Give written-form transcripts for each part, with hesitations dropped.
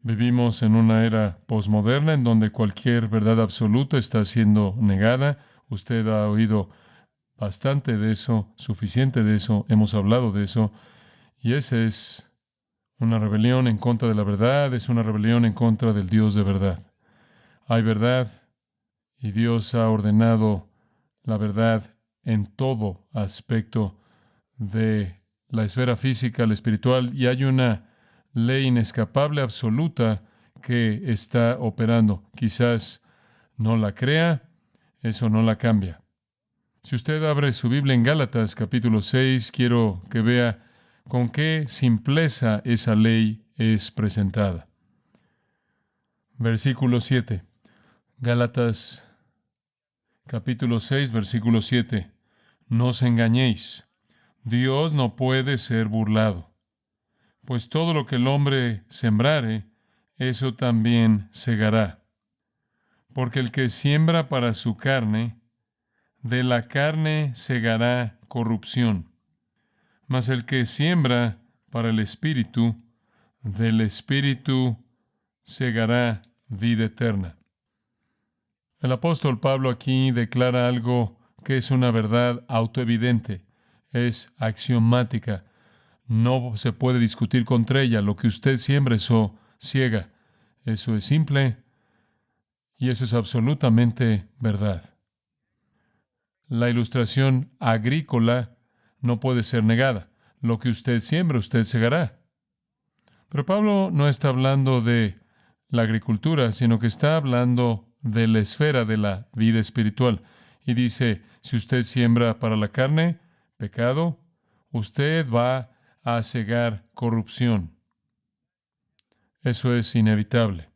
Vivimos en una era posmoderna en donde cualquier verdad absoluta está siendo negada. Usted ha oído bastante de eso, suficiente de eso, hemos hablado de eso, y esa es una rebelión en contra de la verdad, es una rebelión en contra del Dios de verdad. Hay verdad y Dios ha ordenado la verdad en todo aspecto de la esfera física, la espiritual, y hay una ley inescapable absoluta que está operando. Quizás no la crea, eso no la cambia. Si usted abre su Biblia en Gálatas capítulo 6, quiero que vea con qué simpleza esa ley es presentada. Versículo 7. Gálatas capítulo 6, versículo 7. No os engañéis, Dios no puede ser burlado, pues todo lo que el hombre sembrare, eso también segará. Porque el que siembra para su carne, de la carne segará corrupción. Mas el que siembra para el Espíritu, del Espíritu segará vida eterna. El apóstol Pablo aquí declara algo que es una verdad autoevidente, es axiomática. No se puede discutir contra ella. Lo que usted siembra, eso ciega. Eso es simple y eso es absolutamente verdad. La ilustración agrícola no puede ser negada. Lo que usted siembra, usted segará. Pero Pablo no está hablando de la agricultura, sino que está hablando de la esfera de la vida espiritual. Y dice, si usted siembra para la carne, pecado, usted va a segar corrupción. Eso es inevitable.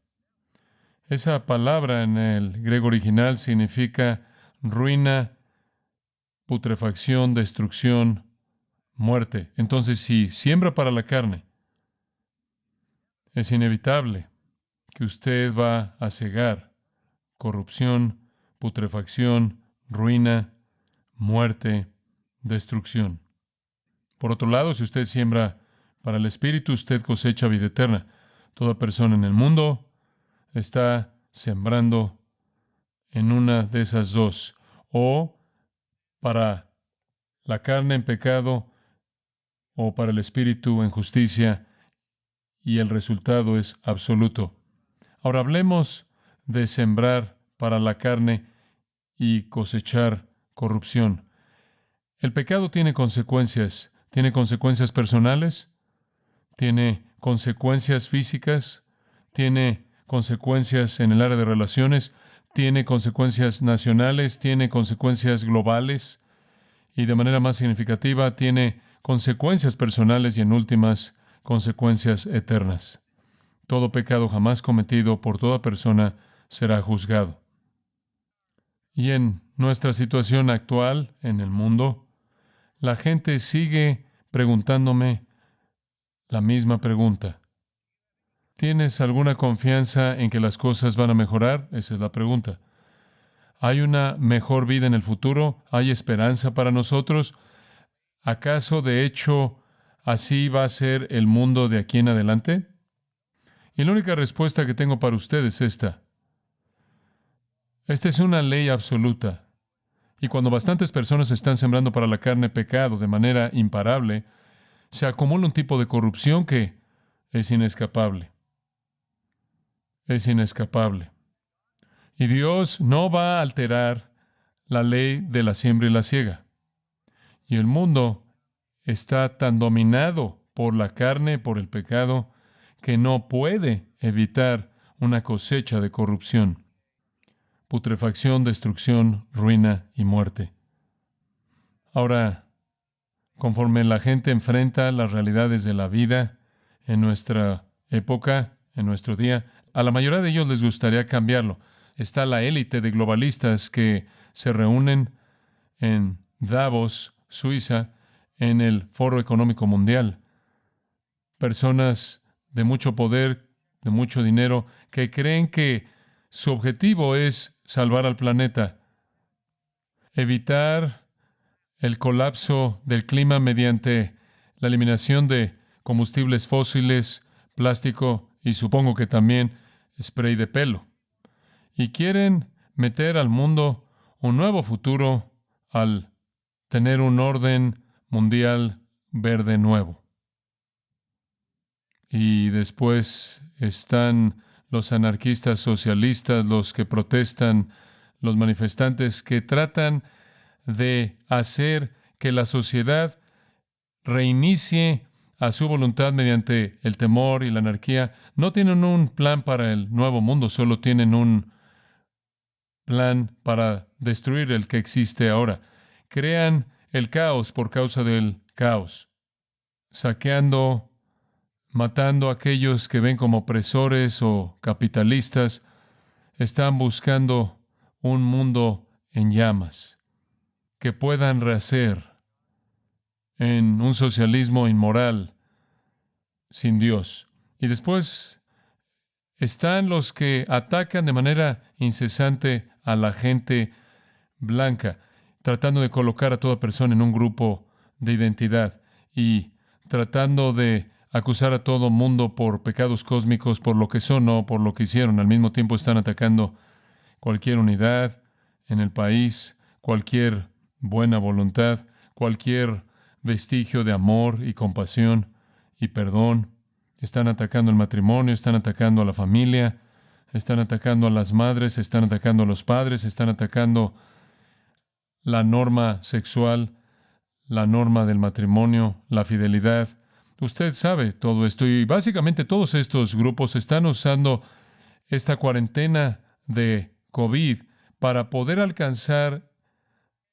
Esa palabra en el griego original significa ruina, putrefacción, destrucción, muerte. Entonces, si siembra para la carne, es inevitable que usted va a cegar corrupción, putrefacción, ruina, muerte, destrucción. Por otro lado, si usted siembra para el Espíritu, usted cosecha vida eterna. Toda persona en el mundo está sembrando en una de esas dos, o para la carne en pecado, o para el Espíritu en justicia, y el resultado es absoluto. Ahora hablemos de sembrar para la carne y cosechar corrupción. El pecado tiene consecuencias personales, tiene consecuencias físicas, tiene consecuencias en el área de relaciones, tiene consecuencias nacionales, tiene consecuencias globales y de manera más significativa tiene consecuencias personales y en últimas consecuencias eternas. Todo pecado jamás cometido por toda persona será juzgado. Y en nuestra situación actual en el mundo, la gente sigue preguntándome la misma pregunta. ¿Tienes alguna confianza en que las cosas van a mejorar? Esa es la pregunta. ¿Hay una mejor vida en el futuro? ¿Hay esperanza para nosotros? ¿Acaso, de hecho, así va a ser el mundo de aquí en adelante? Y la única respuesta que tengo para usted es esta. Esta es una ley absoluta. Y cuando bastantes personas están sembrando para la carne pecado de manera imparable, se acumula un tipo de corrupción que es inescapable. Es inescapable. Y Dios no va a alterar la ley de la siembra y la siega. Y el mundo está tan dominado por la carne, por el pecado, que no puede evitar una cosecha de corrupción, putrefacción, destrucción, ruina y muerte. Ahora, conforme la gente enfrenta las realidades de la vida en nuestra época, en nuestro día, a la mayoría de ellos les gustaría cambiarlo. Está la élite de globalistas que se reúnen en Davos, Suiza, en el Foro Económico Mundial. Personas de mucho poder, de mucho dinero, que creen que su objetivo es salvar al planeta, evitar el colapso del clima mediante la eliminación de combustibles fósiles, plástico y supongo que también spray de pelo. Y quieren meter al mundo un nuevo futuro al tener un orden mundial verde nuevo. Y después están los anarquistas socialistas, los que protestan, los manifestantes que tratan de hacer que la sociedad reinicie a su voluntad mediante el temor y la anarquía. No tienen un plan para el nuevo mundo, solo tienen un plan para destruir el que existe ahora. Crean el caos por causa del caos, saqueando, matando a aquellos que ven como opresores o capitalistas. Están buscando un mundo en llamas que puedan rehacer en un socialismo inmoral sin Dios. Y después están los que atacan de manera incesante a la gente blanca, tratando de colocar a toda persona en un grupo de identidad y tratando de acusar a todo mundo por pecados cósmicos, por lo que son o por lo que hicieron. Al mismo tiempo están atacando cualquier unidad en el país, cualquier buena voluntad, cualquier vestigio de amor y compasión y perdón. Están atacando el matrimonio, están atacando a la familia, están atacando a las madres, están atacando a los padres, están atacando la norma sexual, la norma del matrimonio, la fidelidad. Usted sabe todo esto y básicamente todos estos grupos están usando esta cuarentena de COVID para poder alcanzar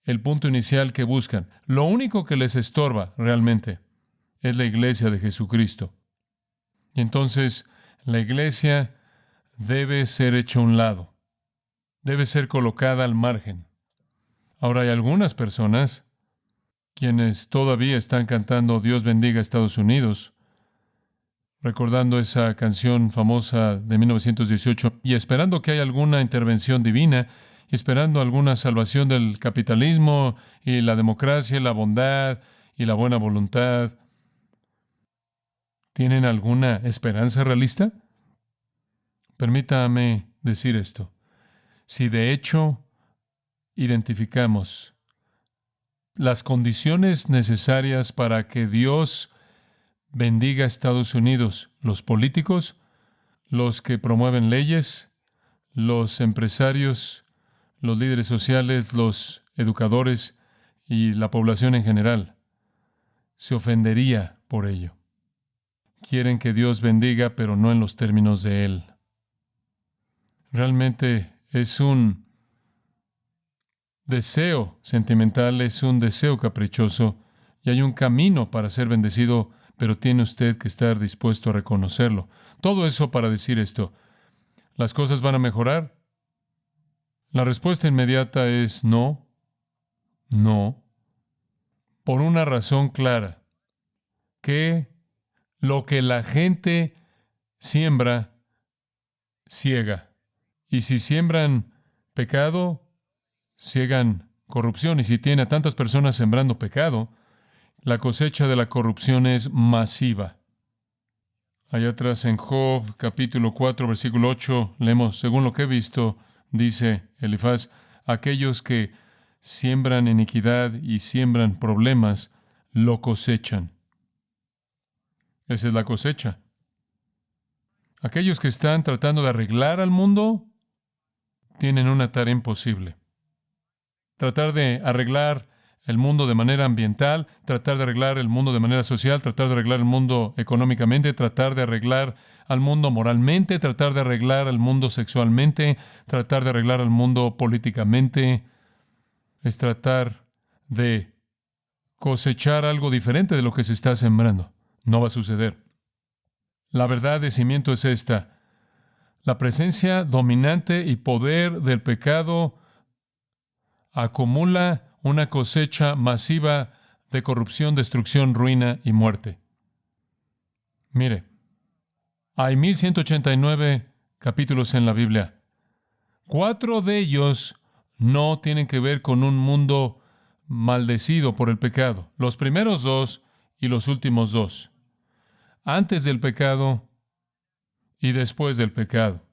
el punto inicial que buscan. Lo único que les estorba realmente es la iglesia de Jesucristo. Y entonces la iglesia debe ser hecha a un lado, debe ser colocada al margen. Ahora hay algunas personas quienes todavía están cantando Dios bendiga a Estados Unidos, recordando esa canción famosa de 1918 y esperando que haya alguna intervención divina y esperando alguna salvación del capitalismo y la democracia y la bondad y la buena voluntad. ¿Tienen alguna esperanza realista? Permítame decir esto. Si de hecho identificamos las condiciones necesarias para que Dios bendiga a Estados Unidos, los políticos, los que promueven leyes, los empresarios, los líderes sociales, los educadores y la población en general, se ofendería por ello. Quieren que Dios bendiga, pero no en los términos de Él. Realmente es un deseo sentimental, es un deseo caprichoso, y hay un camino para ser bendecido, pero tiene usted que estar dispuesto a reconocerlo. Todo eso para decir esto. ¿Las cosas van a mejorar? La respuesta inmediata es no, no, por una razón clara, que lo que la gente siembra, ciega. Y si siembran pecado, ciegan corrupción. Y si tiene a tantas personas sembrando pecado, la cosecha de la corrupción es masiva. Allá atrás en Job, capítulo 4, versículo 8, leemos, según lo que he visto, dice Elifaz, aquellos que siembran iniquidad y siembran problemas, lo cosechan. Esa es la cosecha. Aquellos que están tratando de arreglar al mundo tienen una tarea imposible. Tratar de arreglar el mundo de manera ambiental, tratar de arreglar el mundo de manera social, tratar de arreglar el mundo económicamente, tratar de arreglar al mundo moralmente, tratar de arreglar al mundo sexualmente, tratar de arreglar al mundo políticamente, es tratar de cosechar algo diferente de lo que se está sembrando. No va a suceder. La verdad de cimiento es esta. La presencia dominante y poder del pecado acumula una cosecha masiva de corrupción, destrucción, ruina y muerte. Mire, hay 1189 capítulos en la Biblia. 4 de ellos no tienen que ver con un mundo maldecido por el pecado. Los primeros 2 y los últimos 2. Antes del pecado y después del pecado,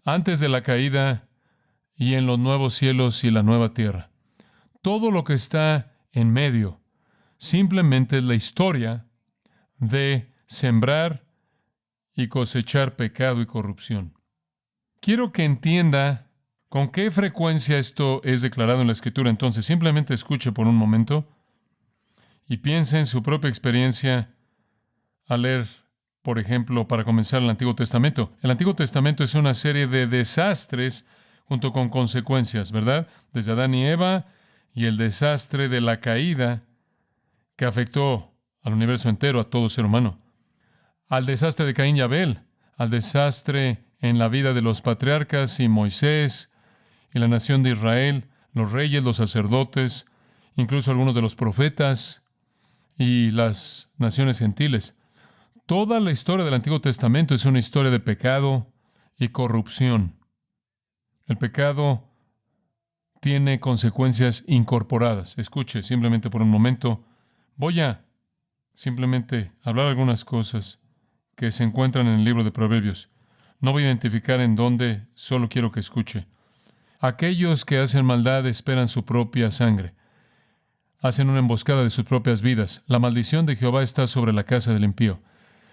antes de la caída y en los nuevos cielos y la nueva tierra. Todo lo que está en medio simplemente es la historia de sembrar y cosechar pecado y corrupción. Quiero que entienda con qué frecuencia esto es declarado en la Escritura. Entonces, simplemente escuche por un momento y piense en su propia experiencia al leer, por ejemplo, para comenzar el Antiguo Testamento. El Antiguo Testamento es una serie de desastres junto con consecuencias, ¿verdad? Desde Adán y Eva y el desastre de la caída que afectó al universo entero, a todo ser humano, al desastre de Caín y Abel, al desastre en la vida de los patriarcas y Moisés y la nación de Israel, los reyes, los sacerdotes, incluso algunos de los profetas y las naciones gentiles. Toda la historia del Antiguo Testamento es una historia de pecado y corrupción. El pecado tiene consecuencias incorporadas. Escuche, simplemente por un momento, voy a simplemente hablar algunas cosas que se encuentran en el libro de Proverbios. No voy a identificar en dónde, solo quiero que escuche. Aquellos que hacen maldad esperan su propia sangre. Hacen una emboscada de sus propias vidas. La maldición de Jehová está sobre la casa del impío.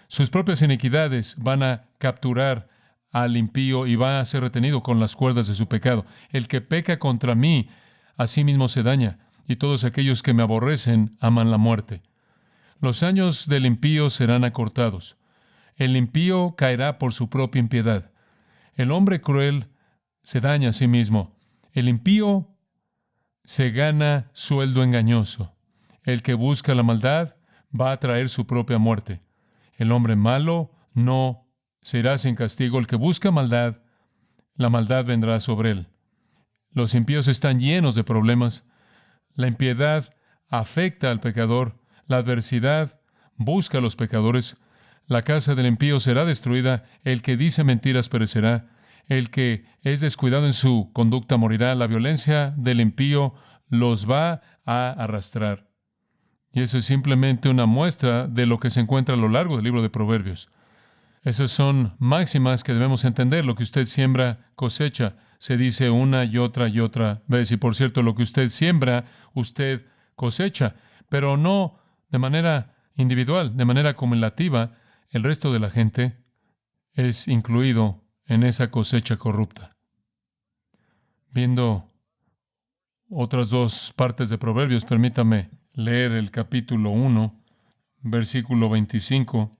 Sus propias iniquidades van a capturar al impío y va a ser retenido con las cuerdas de su pecado. El que peca contra mí, a sí mismo se daña, y todos aquellos que me aborrecen aman la muerte. Los años del impío serán acortados. El impío caerá por su propia impiedad. El hombre cruel se daña a sí mismo. El impío se gana sueldo engañoso. El que busca la maldad va a traer su propia muerte. El hombre malo no será sin castigo. El que busca maldad, la maldad vendrá sobre él. Los impíos están llenos de problemas. La impiedad afecta al pecador. La adversidad busca a los pecadores. La casa del impío será destruida. El que dice mentiras perecerá. El que es descuidado en su conducta morirá. La violencia del impío los va a arrastrar. Y eso es simplemente una muestra de lo que se encuentra a lo largo del libro de Proverbios. Esas son máximas que debemos entender. Lo que usted siembra, cosecha. Se dice una y otra vez. Y por cierto, lo que usted siembra, usted cosecha. Pero no de manera individual, de manera acumulativa. El resto de la gente es incluido en esa cosecha corrupta. Viendo otras dos partes de Proverbios, permítame leer el capítulo 1, versículo 25.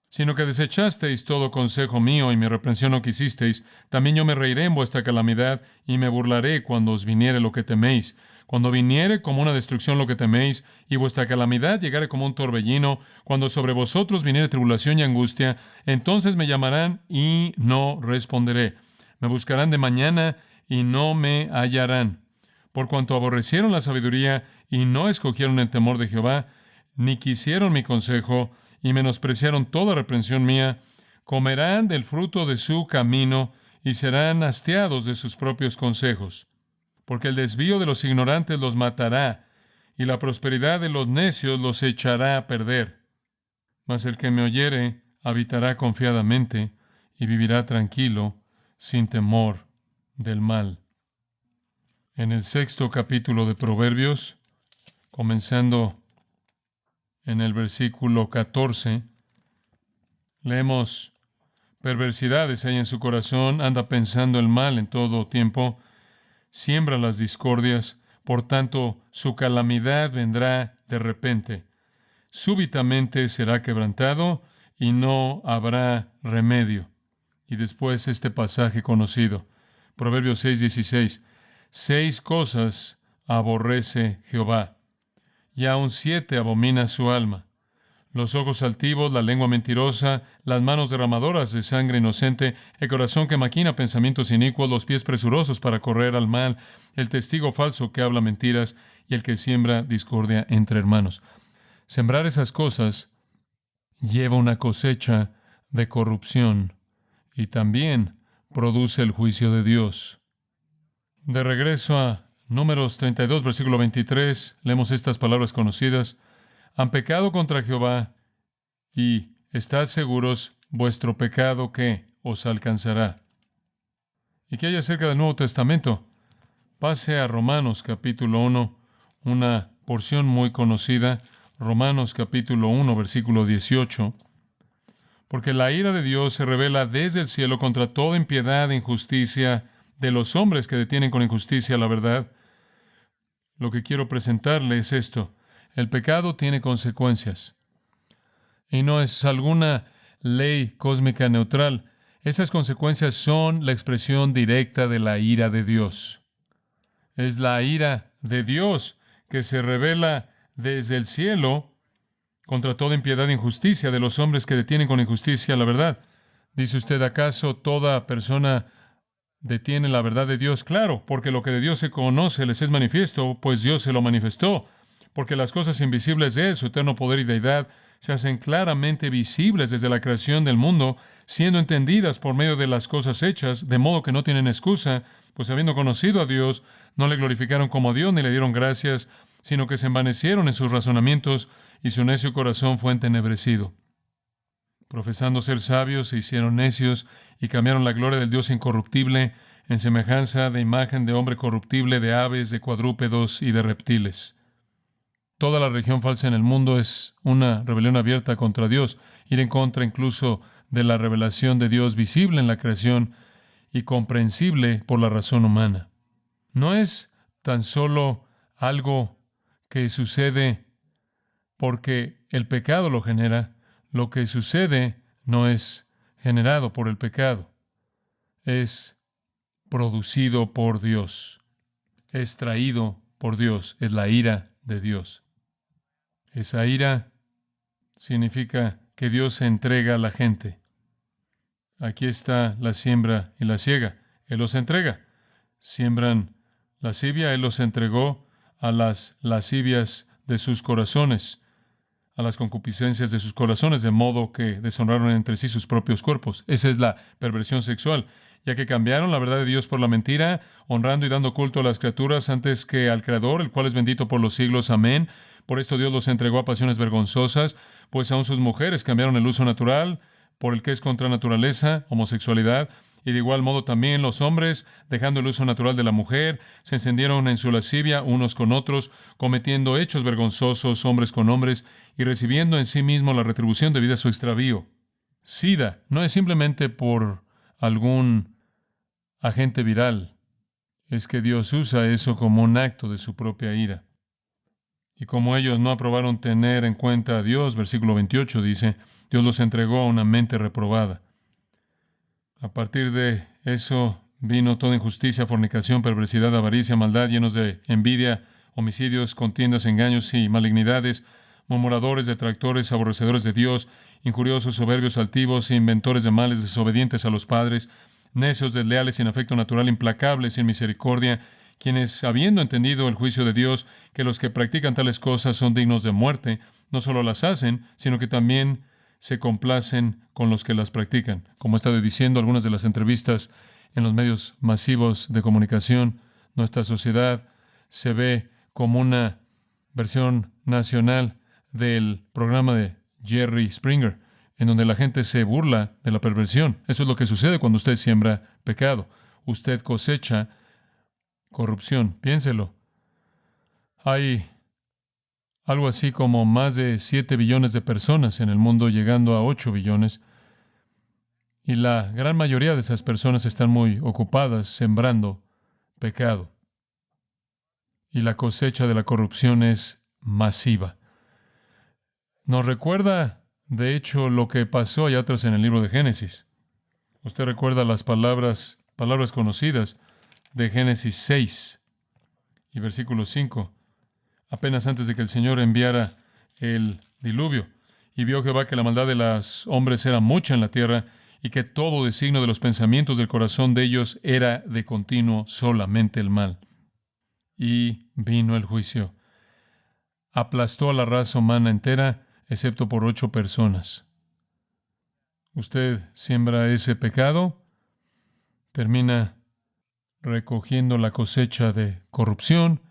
Sino que desechasteis todo consejo mío y mi reprensión no quisisteis, también yo me reiré en vuestra calamidad y me burlaré cuando os viniere lo que teméis. Cuando viniere como una destrucción lo que teméis, y vuestra calamidad llegare como un torbellino, cuando sobre vosotros viniere tribulación y angustia, entonces me llamarán y no responderé. Me buscarán de mañana y no me hallarán. Por cuanto aborrecieron la sabiduría y no escogieron el temor de Jehová, ni quisieron mi consejo, y menospreciaron toda reprensión mía, comerán del fruto de su camino y serán hastiados de sus propios consejos. Porque el desvío de los ignorantes los matará, y la prosperidad de los necios los echará a perder. Mas el que me oyere habitará confiadamente y vivirá tranquilo, sin temor del mal. En el 6º capítulo de Proverbios, comenzando en el versículo 14, leemos: perversidades hay en su corazón, anda pensando el mal en todo tiempo, siembra las discordias, por tanto su calamidad vendrá de repente. Súbitamente será quebrantado y no habrá remedio. Y después este pasaje conocido, Proverbios 6:16. 6 cosas aborrece Jehová, y aun 7 abomina su alma: los ojos altivos, la lengua mentirosa, las manos derramadoras de sangre inocente, el corazón que maquina pensamientos inicuos, los pies presurosos para correr al mal, el testigo falso que habla mentiras y el que siembra discordia entre hermanos. Sembrar esas cosas lleva una cosecha de corrupción y también produce el juicio de Dios. De regreso a Números 32, versículo 23, leemos estas palabras conocidas: han pecado contra Jehová y estad seguros, vuestro pecado que os alcanzará. ¿Y qué hay acerca del Nuevo Testamento? Pase a Romanos capítulo 1, una porción muy conocida, Romanos capítulo 1, versículo 18. Porque la ira de Dios se revela desde el cielo contra toda impiedad e injusticia de los hombres que detienen con injusticia la verdad. Lo que quiero presentarle es esto. El pecado tiene consecuencias. Y no es alguna ley cósmica neutral. Esas consecuencias son la expresión directa de la ira de Dios. Es la ira de Dios que se revela desde el cielo contra toda impiedad e injusticia de los hombres que detienen con injusticia la verdad. ¿Dice usted, acaso toda persona detiene la verdad de Dios? Claro, porque lo que de Dios se conoce les es manifiesto, pues Dios se lo manifestó. Porque las cosas invisibles de Él, su eterno poder y deidad, se hacen claramente visibles desde la creación del mundo, siendo entendidas por medio de las cosas hechas, de modo que no tienen excusa, pues habiendo conocido a Dios, no le glorificaron como Dios ni le dieron gracias, sino que se envanecieron en sus razonamientos y su necio corazón fue entenebrecido. Profesando ser sabios, se hicieron necios y cambiaron la gloria del Dios incorruptible en semejanza de imagen de hombre corruptible, de aves, de cuadrúpedos y de reptiles. Toda la religión falsa en el mundo es una rebelión abierta contra Dios, ir en contra incluso de la revelación de Dios visible en la creación y comprensible por la razón humana. No es tan solo algo que sucede porque el pecado lo genera. Lo que sucede no es generado por el pecado, es producido por Dios, es traído por Dios, es la ira de Dios. Esa ira significa que Dios se entrega a la gente. Aquí está la siembra y la siega. Él los entrega. Siembran lascivia, Él los entregó a las lascivias de sus corazones, a las concupiscencias de sus corazones, de modo que deshonraron entre sí sus propios cuerpos. Esa es la perversión sexual, ya que cambiaron la verdad de Dios por la mentira, honrando y dando culto a las criaturas antes que al Creador, el cual es bendito por los siglos. Amén. Por esto Dios los entregó a pasiones vergonzosas, pues aun sus mujeres cambiaron el uso natural por el que es contra naturaleza, homosexualidad, y de igual modo también los hombres, dejando el uso natural de la mujer, se encendieron en su lascivia unos con otros, cometiendo hechos vergonzosos hombres con hombres, y recibiendo en sí mismo la retribución debida a su extravío. SIDA no es simplemente por algún agente viral, es que Dios usa eso como un acto de su propia ira. Y como ellos no aprobaron tener en cuenta a Dios, versículo 28 dice, Dios los entregó a una mente reprobada. A partir de eso vino toda injusticia, fornicación, perversidad, avaricia, maldad, llenos de envidia, homicidios, contiendas, engaños y malignidades, murmuradores, detractores, aborrecedores de Dios, injuriosos, soberbios, altivos, inventores de males, desobedientes a los padres, necios, desleales, sin afecto natural, implacables, sin misericordia, quienes, habiendo entendido el juicio de Dios, que los que practican tales cosas son dignos de muerte, no solo las hacen, sino que también se complacen con los que las practican. Como he estado diciendo, algunas de las entrevistas en los medios masivos de comunicación, nuestra sociedad se ve como una versión nacional del programa de Jerry Springer, en donde la gente se burla de la perversión. Eso es lo que sucede cuando usted siembra pecado. Usted cosecha corrupción. Piénselo. Hay algo así como más de 7 billones de personas en el mundo, llegando a 8 billones. Y la gran mayoría de esas personas están muy ocupadas sembrando pecado. Y la cosecha de la corrupción es masiva. Nos recuerda, de hecho, lo que pasó allá atrás en el libro de Génesis. Usted recuerda las palabras conocidas de Génesis 6 y versículo 5, apenas antes de que el Señor enviara el diluvio. Y vio Jehová que la maldad de los hombres era mucha en la tierra, y que todo designio de los pensamientos del corazón de ellos era de continuo solamente el mal. Y vino el juicio. Aplastó a la raza humana entera, excepto por 8 personas. Usted siembra ese pecado, termina recogiendo la cosecha de corrupción,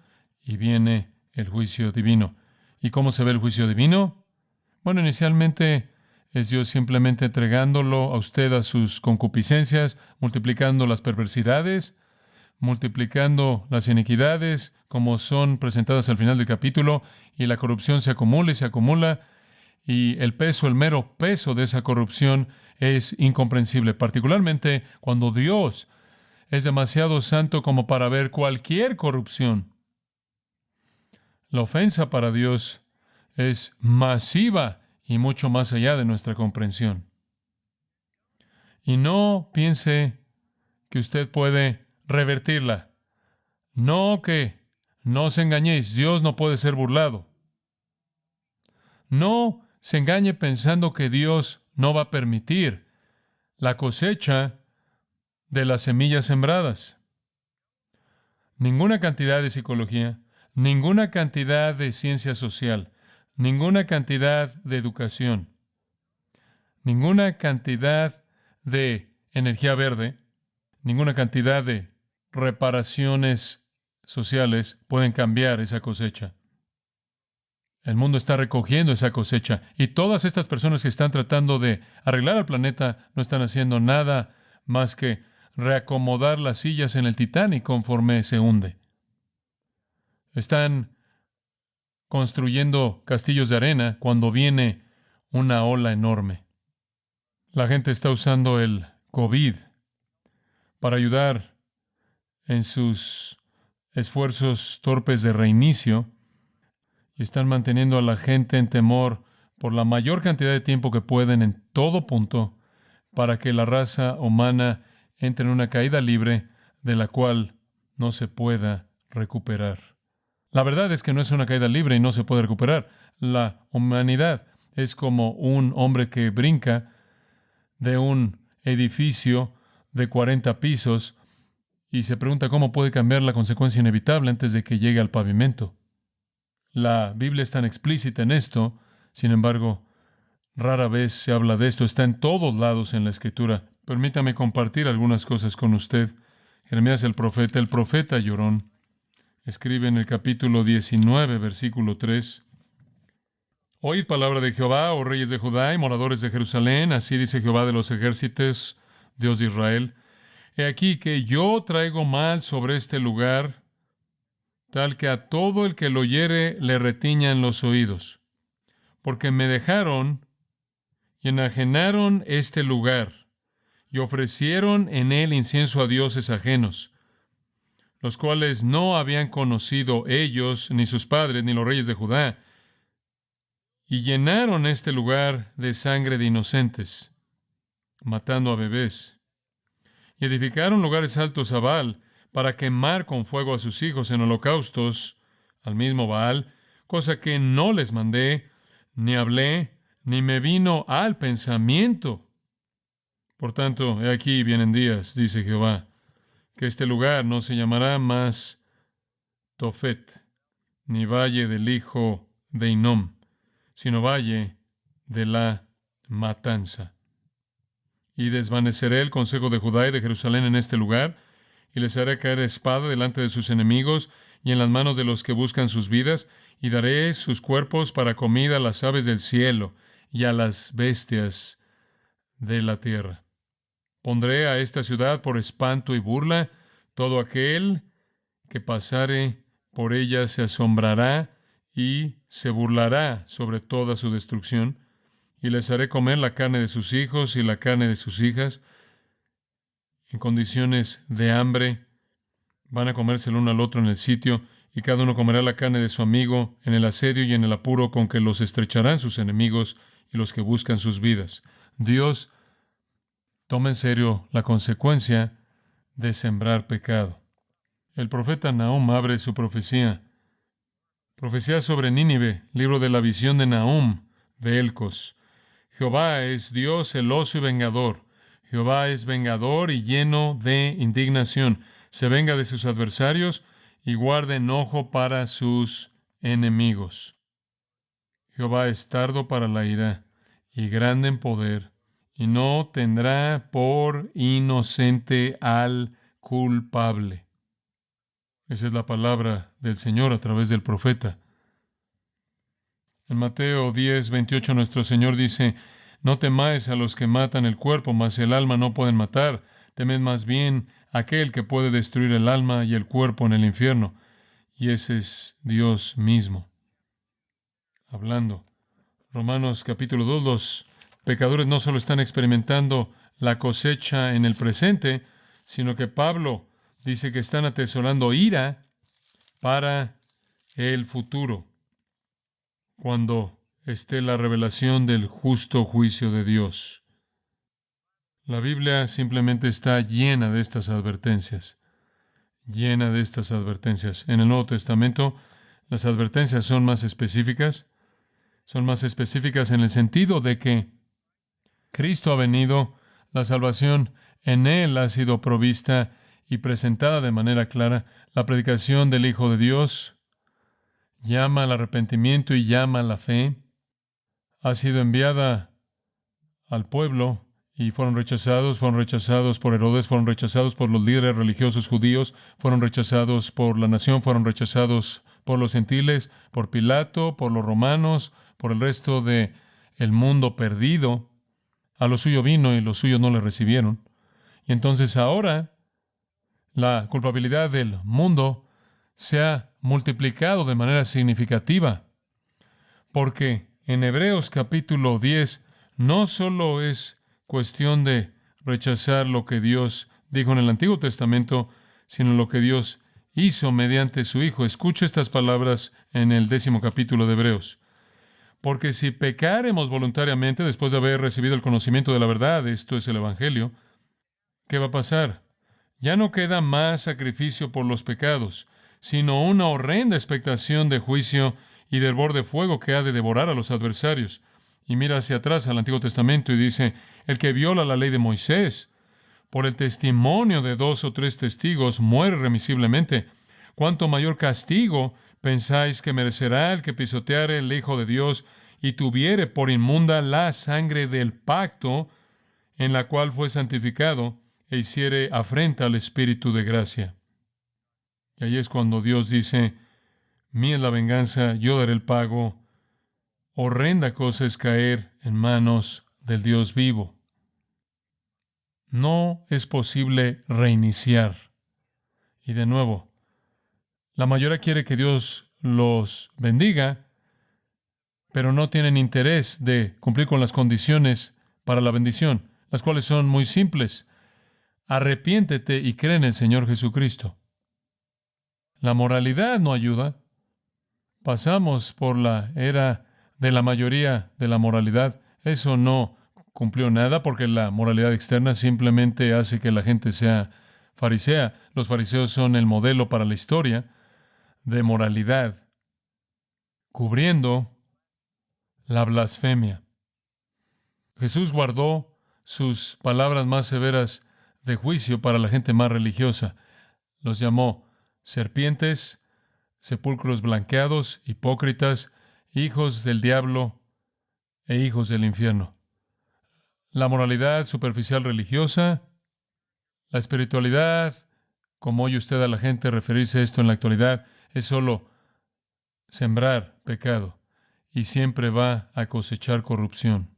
y viene el juicio divino. ¿Y cómo se ve el juicio divino? Bueno, inicialmente ¿Es Dios simplemente entregándolo a usted a sus concupiscencias, multiplicando las perversidades, multiplicando las iniquidades, como son presentadas al final del capítulo, y la corrupción se acumula y se acumula, y el peso, el mero peso de esa corrupción es incomprensible, particularmente cuando Dios es demasiado santo como para ver cualquier corrupción? La ofensa para Dios es masiva y mucho más allá de nuestra comprensión. Y no piense que usted puede revertirla. No os engañéis, Dios no puede ser burlado. No se engañe pensando que Dios no va a permitir la cosecha de las semillas sembradas. Ninguna cantidad de psicología, ninguna cantidad de ciencia social, ninguna cantidad de educación, ninguna cantidad de energía verde, ninguna cantidad de reparaciones sociales pueden cambiar esa cosecha. El mundo está recogiendo esa cosecha y todas estas personas que están tratando de arreglar al planeta no están haciendo nada más que reacomodar las sillas en el Titanic conforme se hunde. Están construyendo castillos de arena cuando viene una ola enorme. La gente está usando el COVID para ayudar en sus esfuerzos torpes de reinicio y están manteniendo a la gente en temor por la mayor cantidad de tiempo que pueden en todo punto para que la raza humana entre en una caída libre de la cual no se pueda recuperar. La verdad es que no es una caída libre y no se puede recuperar. La humanidad es como un hombre que brinca de un edificio de 40 pisos y se pregunta cómo puede cambiar la consecuencia inevitable antes de que llegue al pavimento. La Biblia es tan explícita en esto, sin embargo, rara vez se habla de esto. Está en todos lados en la Escritura. Permítame compartir algunas cosas con usted. Jeremías el profeta llorón, escribe en el capítulo 19, versículo 3. Oíd palabra de Jehová, oh reyes de Judá y moradores de Jerusalén. Así dice Jehová de los ejércitos, Dios de Israel. He aquí que yo traigo mal sobre este lugar, tal que a todo el que lo oyere le retiñan los oídos. Porque me dejaron y enajenaron este lugar, y ofrecieron en él incienso a dioses ajenos, los cuales no habían conocido ellos, ni sus padres, ni los reyes de Judá, y llenaron este lugar de sangre de inocentes, matando a bebés. Y edificaron lugares altos a Baal, para quemar con fuego a sus hijos en holocaustos al mismo Baal, cosa que no les mandé, ni hablé, ni me vino al pensamiento. Por tanto, he aquí vienen días, dice Jehová, que este lugar no se llamará más Tofet, ni valle del hijo de Hinnom, sino valle de la matanza. Y desvaneceré el consejo de Judá y de Jerusalén en este lugar, y les haré caer espada delante de sus enemigos y en las manos de los que buscan sus vidas, y daré sus cuerpos para comida a las aves del cielo y a las bestias de la tierra. Pondré a esta ciudad por espanto y burla. Todo aquel que pasare por ella se asombrará y se burlará sobre toda su destrucción. Y les haré comer la carne de sus hijos y la carne de sus hijas. En condiciones de hambre van a comerse el uno al otro en el sitio, y cada uno comerá la carne de su amigo en el asedio y en el apuro con que los estrecharán sus enemigos y los que buscan sus vidas. Dios toma en serio la consecuencia de sembrar pecado. El profeta Nahum abre su profecía. Profecía sobre Nínive, libro de la visión de Nahum, de Elcos. Jehová es Dios celoso y vengador. Jehová es vengador y lleno de indignación. Se venga de sus adversarios y guarda enojo para sus enemigos. Jehová es tardo para la ira y grande en poder, y no tendrá por inocente al culpable. Esa es la palabra del Señor a través del profeta. En Mateo 10:28 nuestro Señor dice: No temáis a los que matan el cuerpo, mas el alma no pueden matar. Temed más bien a aquel que puede destruir el alma y el cuerpo en el infierno. Y ese es Dios mismo hablando. Romanos capítulo 2, los pecadores no solo están experimentando la cosecha en el presente, sino que Pablo dice que están atesorando ira para el futuro, cuando esté la revelación del justo juicio de Dios. La Biblia simplemente está llena de estas advertencias, llena de estas advertencias. En el Nuevo Testamento, las advertencias son más específicas en el sentido de que Cristo ha venido, la salvación en Él ha sido provista y presentada de manera clara. La predicación del Hijo de Dios llama al arrepentimiento y llama a la fe. Ha sido enviada al pueblo y fueron rechazados por Herodes, fueron rechazados por los líderes religiosos judíos, fueron rechazados por la nación, fueron rechazados por los gentiles, por Pilato, por los romanos, por el resto de el mundo perdido. A lo suyo vino y los suyos no le recibieron. Y entonces ahora la culpabilidad del mundo se ha multiplicado de manera significativa, porque en Hebreos capítulo 10 no solo es cuestión de rechazar lo que Dios dijo en el Antiguo Testamento, sino lo que Dios hizo mediante su Hijo. Escucha estas palabras en el 10º capítulo de Hebreos. Porque si pecaremos voluntariamente después de haber recibido el conocimiento de la verdad, esto es el Evangelio, ¿qué va a pasar? Ya no queda más sacrificio por los pecados, sino una horrenda expectación de juicio y de hervor de fuego que ha de devorar a los adversarios. Y mira hacia atrás al Antiguo Testamento y dice, el que viola la ley de Moisés, por el testimonio de 2 o 3 testigos, muere remisiblemente. ¿Cuánto mayor castigo pensáis que merecerá el que pisoteare el Hijo de Dios y tuviere por inmunda la sangre del pacto en la cual fue santificado e hiciere afrenta al Espíritu de gracia? Y ahí es cuando Dios dice, mía es la venganza, yo daré el pago. Horrenda cosa es caer en manos del Dios vivo. No es posible reiniciar. Y de nuevo, la mayoría quiere que Dios los bendiga, pero no tienen interés de cumplir con las condiciones para la bendición, las cuales son muy simples. Arrepiéntete y cree en el Señor Jesucristo. La moralidad no ayuda. Pasamos por la era de la mayoría de la moralidad. Eso no cumplió nada porque la moralidad externa simplemente hace que la gente sea farisea. Los fariseos son el modelo para la historia de moralidad, cubriendo la blasfemia. Jesús guardó sus palabras más severas de juicio para la gente más religiosa. Los llamó serpientes, sepulcros blanqueados, hipócritas, hijos del diablo e hijos del infierno. La moralidad superficial religiosa, la espiritualidad, como oye usted a la gente referirse a esto en la actualidad, es solo sembrar pecado y siempre va a cosechar corrupción.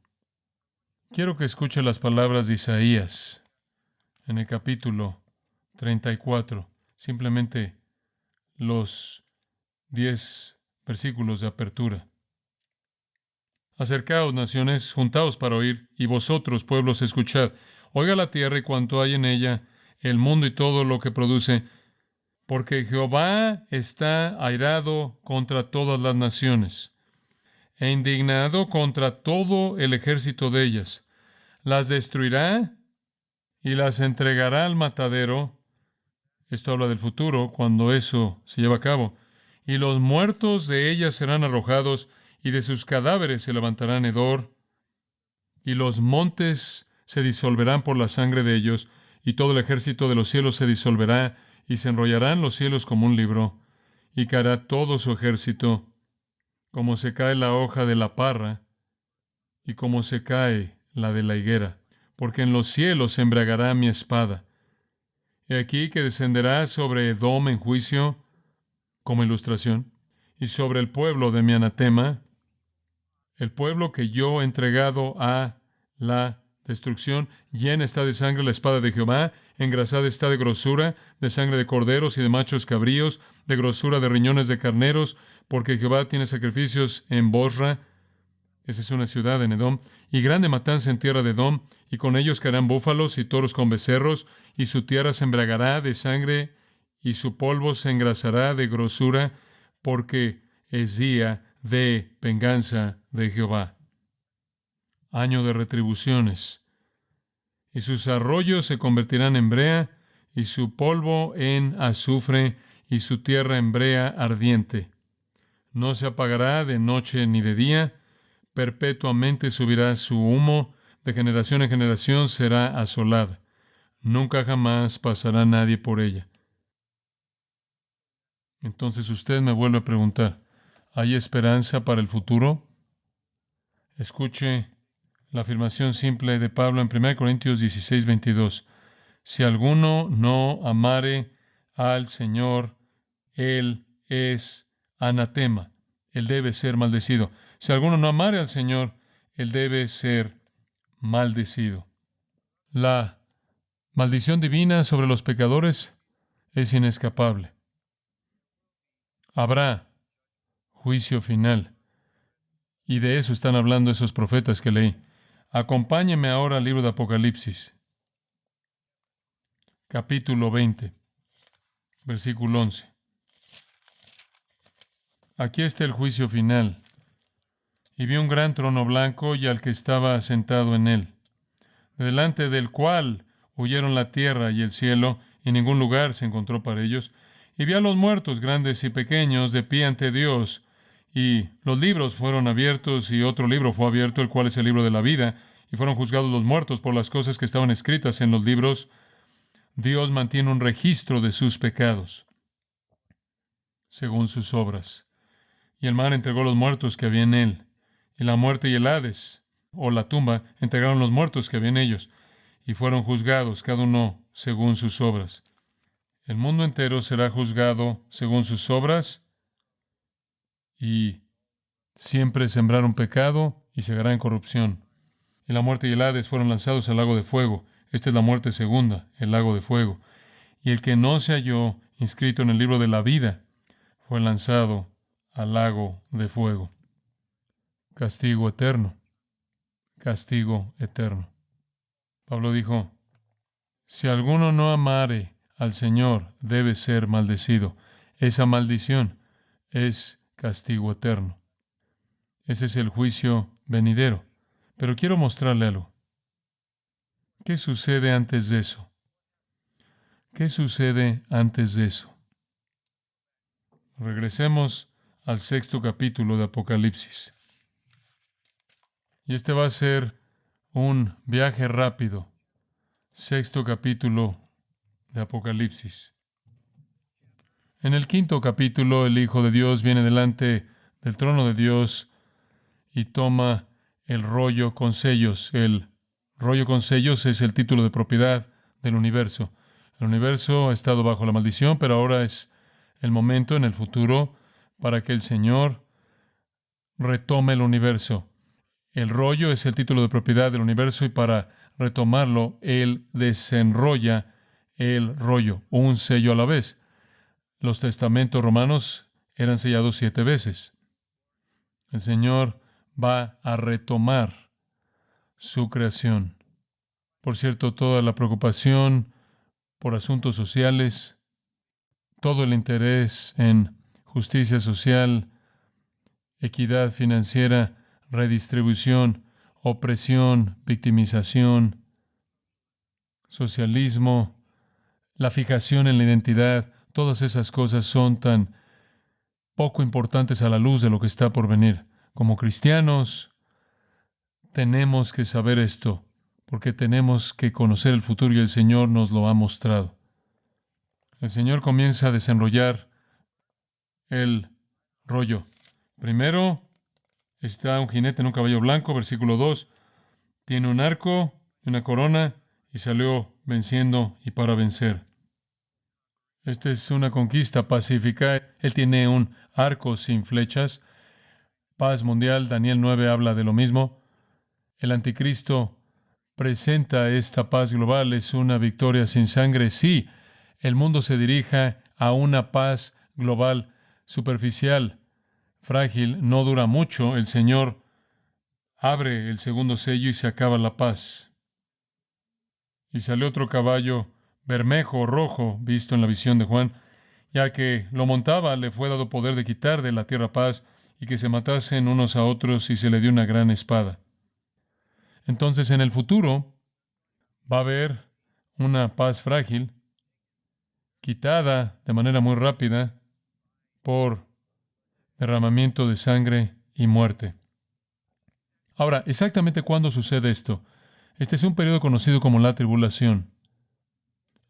Quiero que escuche las palabras de Isaías en el capítulo 34, simplemente los 10 versículos de apertura. Acercaos, naciones, juntaos para oír, y vosotros, pueblos, escuchad. Oiga la tierra y cuanto hay en ella, el mundo y todo lo que produce, porque Jehová está airado contra todas las naciones, e indignado contra todo el ejército de ellas. Las destruirá y las entregará al matadero. Esto habla del futuro, cuando eso se lleva a cabo. Y los muertos de ellas serán arrojados, y de sus cadáveres se levantarán hedor, y los montes se disolverán por la sangre de ellos, y todo el ejército de los cielos se disolverá, y se enrollarán los cielos como un libro, y caerá todo su ejército, como se cae la hoja de la parra, y como se cae la de la higuera, porque en los cielos se embriagará mi espada. He aquí que descenderá sobre Edom en juicio, como ilustración, y sobre el pueblo de mi anatema, el pueblo que yo he entregado a la destrucción. Llena está de sangre la espada de Jehová, engrasada está de grosura, de sangre de corderos y de machos cabríos, de grosura de riñones de carneros, porque Jehová tiene sacrificios en Bosra. Esa es una ciudad en Edom, y grande matanza en tierra de Edom, y con ellos caerán búfalos y toros con becerros, y su tierra se embriagará de sangre, y su polvo se engrasará de grosura, porque es día de venganza de Jehová. Año de retribuciones. Y sus arroyos se convertirán en brea, y su polvo en azufre, y su tierra en brea ardiente. No se apagará de noche ni de día, perpetuamente subirá su humo, de generación en generación será asolada. Nunca jamás pasará nadie por ella. Entonces usted me vuelve a preguntar, ¿hay esperanza para el futuro? Escuche la afirmación simple de Pablo en 1 Corintios 16:22. Si alguno no amare al Señor, él es anatema. Él debe ser maldecido. Si alguno no amare al Señor, él debe ser maldecido. La maldición divina sobre los pecadores es inescapable. Habrá juicio final. Y de eso están hablando esos profetas que leí. Acompáñeme ahora al libro de Apocalipsis, capítulo 20, versículo 11. Aquí está el juicio final. Y vi un gran trono blanco y al que estaba sentado en él, delante del cual huyeron la tierra y el cielo, y ningún lugar se encontró para ellos. Y vi a los muertos, grandes y pequeños, de pie ante Dios. Y los libros fueron abiertos, y otro libro fue abierto, el cual es el libro de la vida, y fueron juzgados los muertos por las cosas que estaban escritas en los libros. Dios mantiene un registro de sus pecados, según sus obras. Y el mar entregó los muertos que había en él, y la muerte y el Hades, o la tumba, entregaron los muertos que había en ellos, y fueron juzgados, cada uno según sus obras. El mundo entero será juzgado según sus obras, y siempre sembraron pecado y segarán corrupción. Y la muerte y el Hades fueron lanzados al lago de fuego. Esta es la muerte segunda, el lago de fuego. Y el que no se halló inscrito en el libro de la vida fue lanzado al lago de fuego. Castigo eterno. Castigo eterno. Pablo dijo, si alguno no amare al Señor, debe ser maldecido. Esa maldición es castigo eterno. Ese es el juicio venidero. Pero quiero mostrarle algo. ¿Qué sucede antes de eso? ¿Qué sucede antes de eso? Regresemos al 6º capítulo de Apocalipsis. Y este va a ser un viaje rápido. 6º capítulo de Apocalipsis. En el 5º capítulo, el Hijo de Dios viene delante del trono de Dios y toma el rollo con sellos. El rollo con sellos es el título de propiedad del universo. El universo ha estado bajo la maldición, pero ahora es el momento en el futuro para que el Señor retome el universo. El rollo es el título de propiedad del universo y para retomarlo, Él desenrolla el rollo, un sello a la vez. Los testamentos romanos eran sellados 7 veces. El Señor va a retomar su creación. Por cierto, toda la preocupación por asuntos sociales, todo el interés en justicia social, equidad financiera, redistribución, opresión, victimización, socialismo, la fijación en la identidad, todas esas cosas son tan poco importantes a la luz de lo que está por venir. Como cristianos, tenemos que saber esto, porque tenemos que conocer el futuro y el Señor nos lo ha mostrado. El Señor comienza a desenrollar el rollo. Primero está un jinete en un caballo blanco, versículo 2. Tiene un arco y una corona y salió venciendo y para vencer. Esta es una conquista pacífica. Él tiene un arco sin flechas. Paz mundial. Daniel 9 habla de lo mismo. El anticristo presenta esta paz global es una victoria sin sangre. Sí, el mundo se dirija a una paz global superficial, frágil, no dura mucho. El Señor abre el segundo sello y se acaba la paz. Y salió otro caballo bermejo o rojo, visto en la visión de Juan, y al que lo montaba le fue dado poder de quitar de la tierra paz y que se matasen unos a otros, y se le dio una gran espada. Entonces, en el futuro va a haber una paz frágil, quitada de manera muy rápida por derramamiento de sangre y muerte. Ahora, ¿exactamente cuándo sucede esto? Este es un periodo conocido como la tribulación.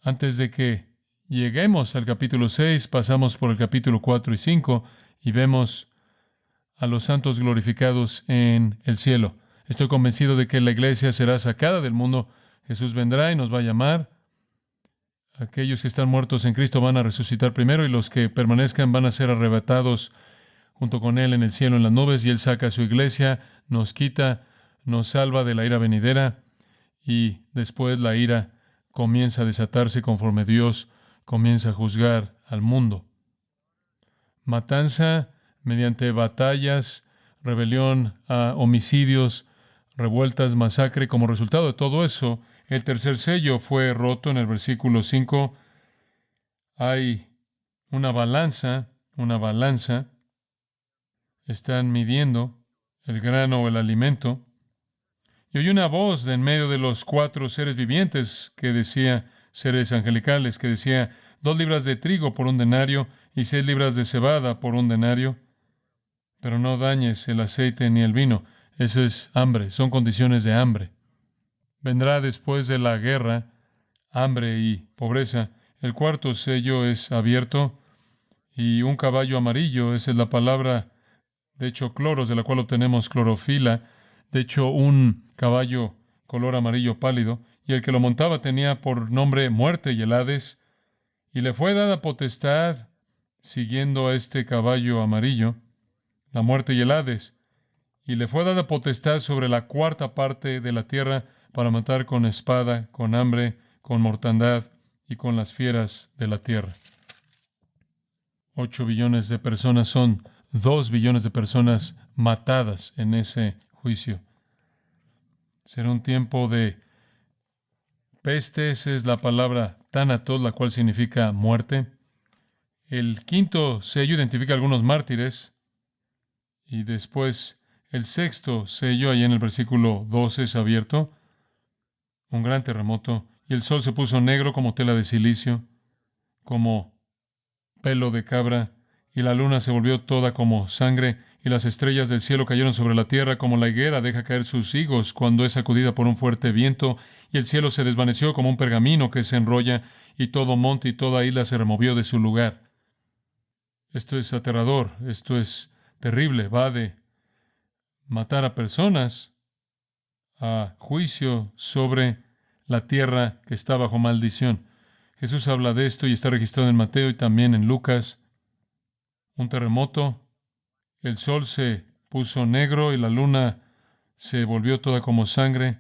Antes de que lleguemos al capítulo 6, pasamos por el capítulo 4 y 5 y vemos a los santos glorificados en el cielo. Estoy convencido de que la iglesia será sacada del mundo. Jesús vendrá y nos va a llamar. Aquellos que están muertos en Cristo van a resucitar primero, y los que permanezcan van a ser arrebatados junto con Él en el cielo en las nubes, y Él saca a su iglesia, nos quita, nos salva de la ira venidera, y después la ira comienza a desatarse conforme Dios comienza a juzgar al mundo. Matanza mediante batallas, rebelión, homicidios, revueltas, masacre. Como resultado de todo eso, el tercer sello fue roto en el versículo 5. Hay una balanza. Están midiendo el grano o el alimento. Y oí una voz de en medio de los cuatro seres vivientes que decía, seres angelicales, que decía, 2 libras de trigo por 1 denario y 6 libras de cebada por 1 denario. Pero no dañes el aceite ni el vino. Eso es hambre, son condiciones de hambre. Vendrá después de la guerra hambre y pobreza. El cuarto sello es abierto y un caballo amarillo, esa es la palabra, de hecho, cloros, de la cual obtenemos clorofila. De hecho, un caballo color amarillo pálido, y el que lo montaba tenía por nombre Muerte y el Hades, y le fue dada potestad, siguiendo a este caballo amarillo, la muerte y el Hades, y le fue dada potestad sobre la cuarta parte de la tierra para matar con espada, con hambre, con mortandad y con las fieras de la tierra. 8 billones de personas son 2 billones de personas matadas en ese juicio. Será un tiempo de peste, esa es la palabra tánatos, la cual significa muerte. El quinto sello identifica a algunos mártires, y después el sexto sello, allá en el versículo 12, es abierto. Un gran terremoto, y el sol se puso negro como tela de silicio, como pelo de cabra, y la luna se volvió toda como sangre, y las estrellas del cielo cayeron sobre la tierra como la higuera deja caer sus higos cuando es sacudida por un fuerte viento, y el cielo se desvaneció como un pergamino que se enrolla, y todo monte y toda isla se removió de su lugar. Esto es aterrador, esto es terrible, va de matar a personas a juicio sobre la tierra que está bajo maldición. Jesús habla de esto y está registrado en Mateo y también en Lucas. Un terremoto, el sol se puso negro y la luna se volvió toda como sangre.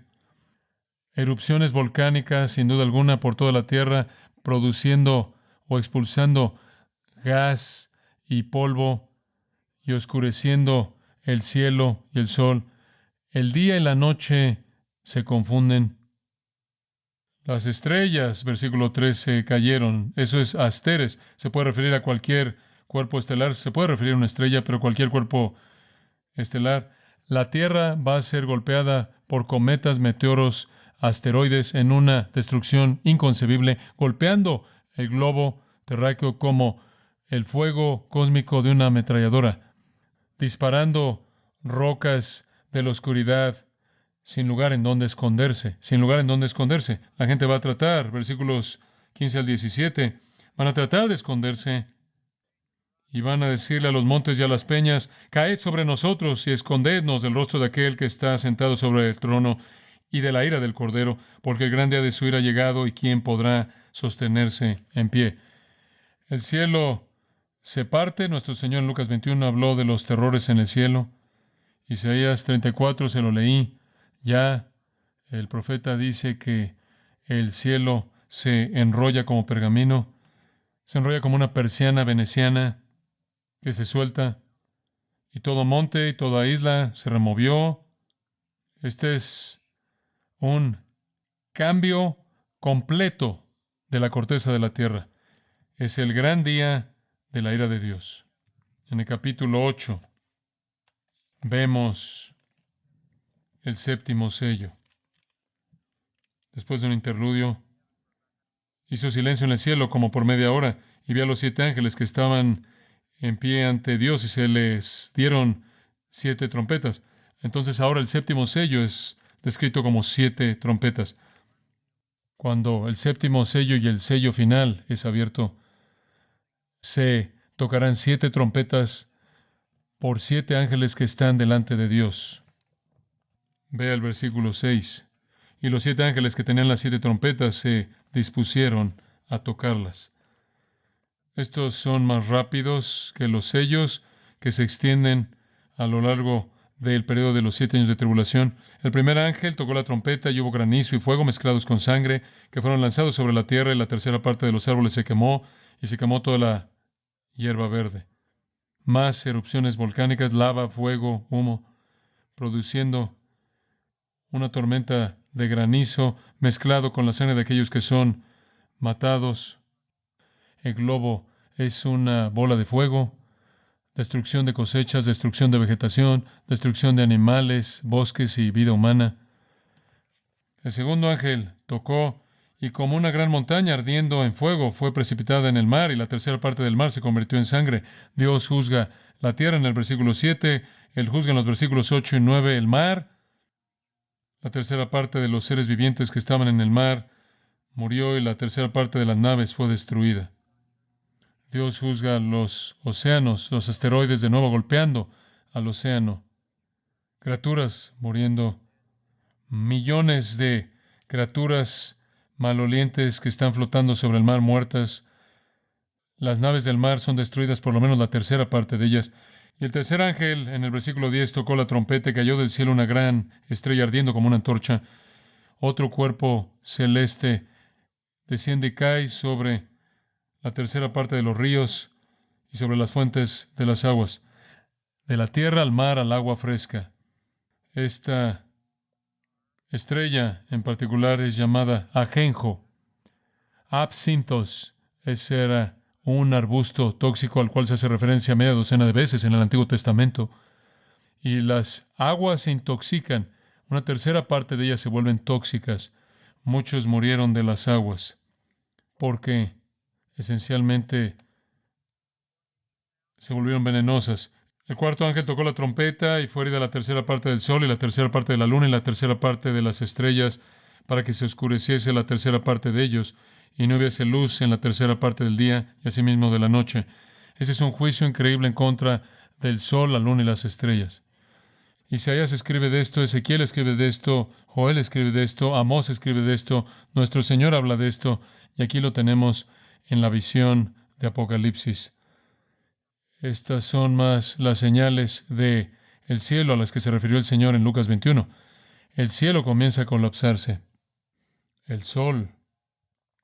Erupciones volcánicas, sin duda alguna, por toda la tierra, produciendo o expulsando gas y polvo y oscureciendo el cielo y el sol. El día y la noche se confunden. Las estrellas, versículo 13, cayeron. Eso es asteres. Se puede referir a cualquier cuerpo estelar. Se puede referir a una estrella, pero cualquier cuerpo estelar. La Tierra va a ser golpeada por cometas, meteoros, asteroides en una destrucción inconcebible, golpeando el globo terráqueo como el fuego cósmico de una ametralladora, disparando rocas de la oscuridad sin lugar en donde esconderse, sin lugar en donde esconderse. La gente va a tratar, versículos 15 al 17, van a tratar de esconderse y van a decirle a los montes y a las peñas, caed sobre nosotros y escondednos del rostro de aquel que está sentado sobre el trono y de la ira del Cordero, porque el gran día de su ira ha llegado, y quién podrá sostenerse en pie. El cielo se parte. Nuestro Señor en Lucas 21 habló de los terrores en el cielo. Isaías 34 se lo leí. Ya El profeta dice que el cielo se enrolla como pergamino, se enrolla como una persiana veneciana que se suelta, y todo monte y toda isla se removió. Este es un cambio completo de la corteza de la tierra. Es el gran día de la ira de Dios. En el capítulo 8 vemos el séptimo sello. Después de un interludio, hizo silencio en el cielo como por media hora, y vi a los 7 ángeles que estaban en pie ante Dios, y se les dieron 7 trompetas. Entonces ahora el séptimo sello es descrito como 7 trompetas. Cuando el séptimo sello y el sello final es abierto, se tocarán 7 trompetas por 7 ángeles que están delante de Dios. Vea el versículo 6. Y los 7 ángeles que tenían las 7 trompetas se dispusieron a tocarlas. Estos son más rápidos que los sellos que se extienden a lo largo del periodo de los 7 años de tribulación. El primer ángel tocó la trompeta y hubo granizo y fuego mezclados con sangre que fueron lanzados sobre la tierra, y la tercera parte de los árboles se quemó, y se quemó toda la hierba verde. Más erupciones volcánicas, lava, fuego, humo, produciendo una tormenta de granizo mezclado con la sangre de aquellos que son matados. El globo es una bola de fuego, destrucción de cosechas, destrucción de vegetación, destrucción de animales, bosques y vida humana. El segundo ángel tocó, y como una gran montaña ardiendo en fuego fue precipitada en el mar, y la tercera parte del mar se convirtió en sangre. Dios juzga la tierra en el versículo 7, Él juzga en los versículos 8 y 9 el mar. La tercera parte de los seres vivientes que estaban en el mar murió, y la tercera parte de las naves fue destruida. Dios juzga los océanos, los asteroides de nuevo golpeando al océano. Criaturas muriendo. Millones de criaturas malolientes que están flotando sobre el mar muertas. Las naves del mar son destruidas, por lo menos la tercera parte de ellas. Y el tercer ángel, en el versículo 10, tocó la trompeta y cayó del cielo una gran estrella ardiendo como una antorcha. Otro cuerpo celeste desciende y cae sobre la tercera parte de los ríos y sobre las fuentes de las aguas, de la tierra al mar, al agua fresca. Esta estrella en particular es llamada ajenjo. Absintos, ese era un arbusto tóxico al cual se hace referencia media docena de veces en el Antiguo Testamento. Y las aguas se intoxican. Una tercera parte de ellas se vuelven tóxicas. Muchos murieron de las aguas porque esencialmente se volvieron venenosas. El cuarto ángel tocó la trompeta y fue herida la tercera parte del sol y la tercera parte de la luna y la tercera parte de las estrellas, para que se oscureciese la tercera parte de ellos y no hubiese luz en la tercera parte del día y asimismo de la noche. Ese es un juicio increíble en contra del sol, la luna y las estrellas. Isaías escribe de esto, Ezequiel escribe de esto, Joel escribe de esto, Amós escribe de esto, nuestro Señor habla de esto, y aquí lo tenemos en la visión de Apocalipsis. Estas son más las señales de el cielo a las que se refirió el Señor en Lucas 21. El cielo comienza a colapsarse. El sol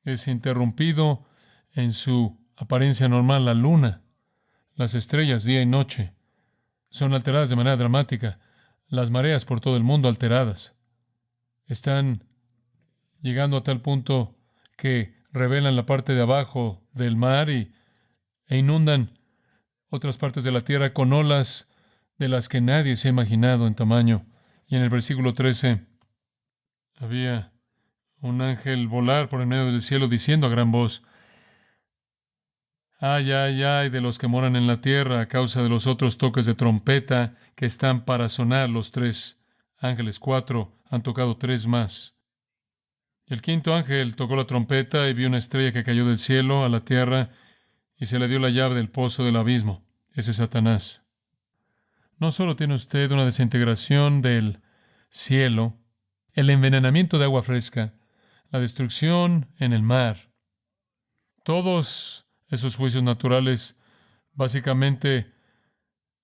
es interrumpido en su apariencia normal. La luna, las estrellas, día y noche, son alteradas de manera dramática. Las mareas por todo el mundo alteradas. Están llegando a tal punto que revelan la parte de abajo del mar e inundan otras partes de la tierra con olas de las que nadie se ha imaginado en tamaño. Y en el versículo 13 había un ángel volar por el medio del cielo diciendo a gran voz: ay, ay, ay de los que moran en la tierra a causa de los otros toques de trompeta que están para sonar. Los 3 ángeles, 4, han tocado 3 más. Y el quinto ángel tocó la trompeta y vio una estrella que cayó del cielo a la tierra y se le dio la llave del pozo del abismo. Ese es Satanás. No solo tiene usted una desintegración del cielo, el envenenamiento de agua fresca, la destrucción en el mar. Todos esos juicios naturales básicamente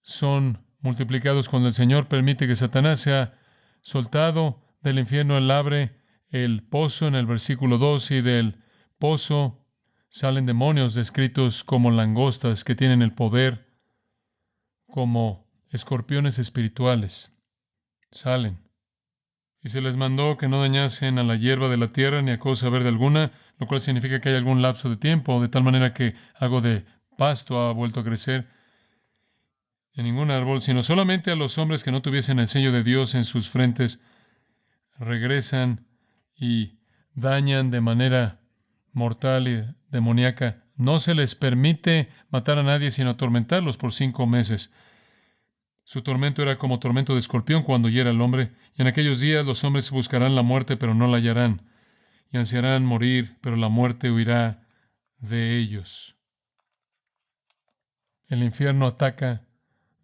son multiplicados cuando el Señor permite que Satanás sea soltado Del infierno Él abre el pozo en el versículo 2 y del pozo salen demonios descritos como langostas que tienen el poder como escorpiones espirituales. Salen. Y se les mandó que no dañasen a la hierba de la tierra ni a cosa verde alguna, lo cual significa que hay algún lapso de tiempo, de tal manera que algo de pasto ha vuelto a crecer en ningún árbol, sino solamente a los hombres que no tuviesen el sello de Dios en sus frentes, regresan y dañan de manera mortal y demoníaca. No se les permite matar a nadie, sino atormentarlos por 5 meses. Su tormento era como tormento de escorpión cuando hiera al hombre. Y en aquellos días los hombres buscarán la muerte, pero no la hallarán. Y ansiarán morir, pero la muerte huirá de ellos. El infierno ataca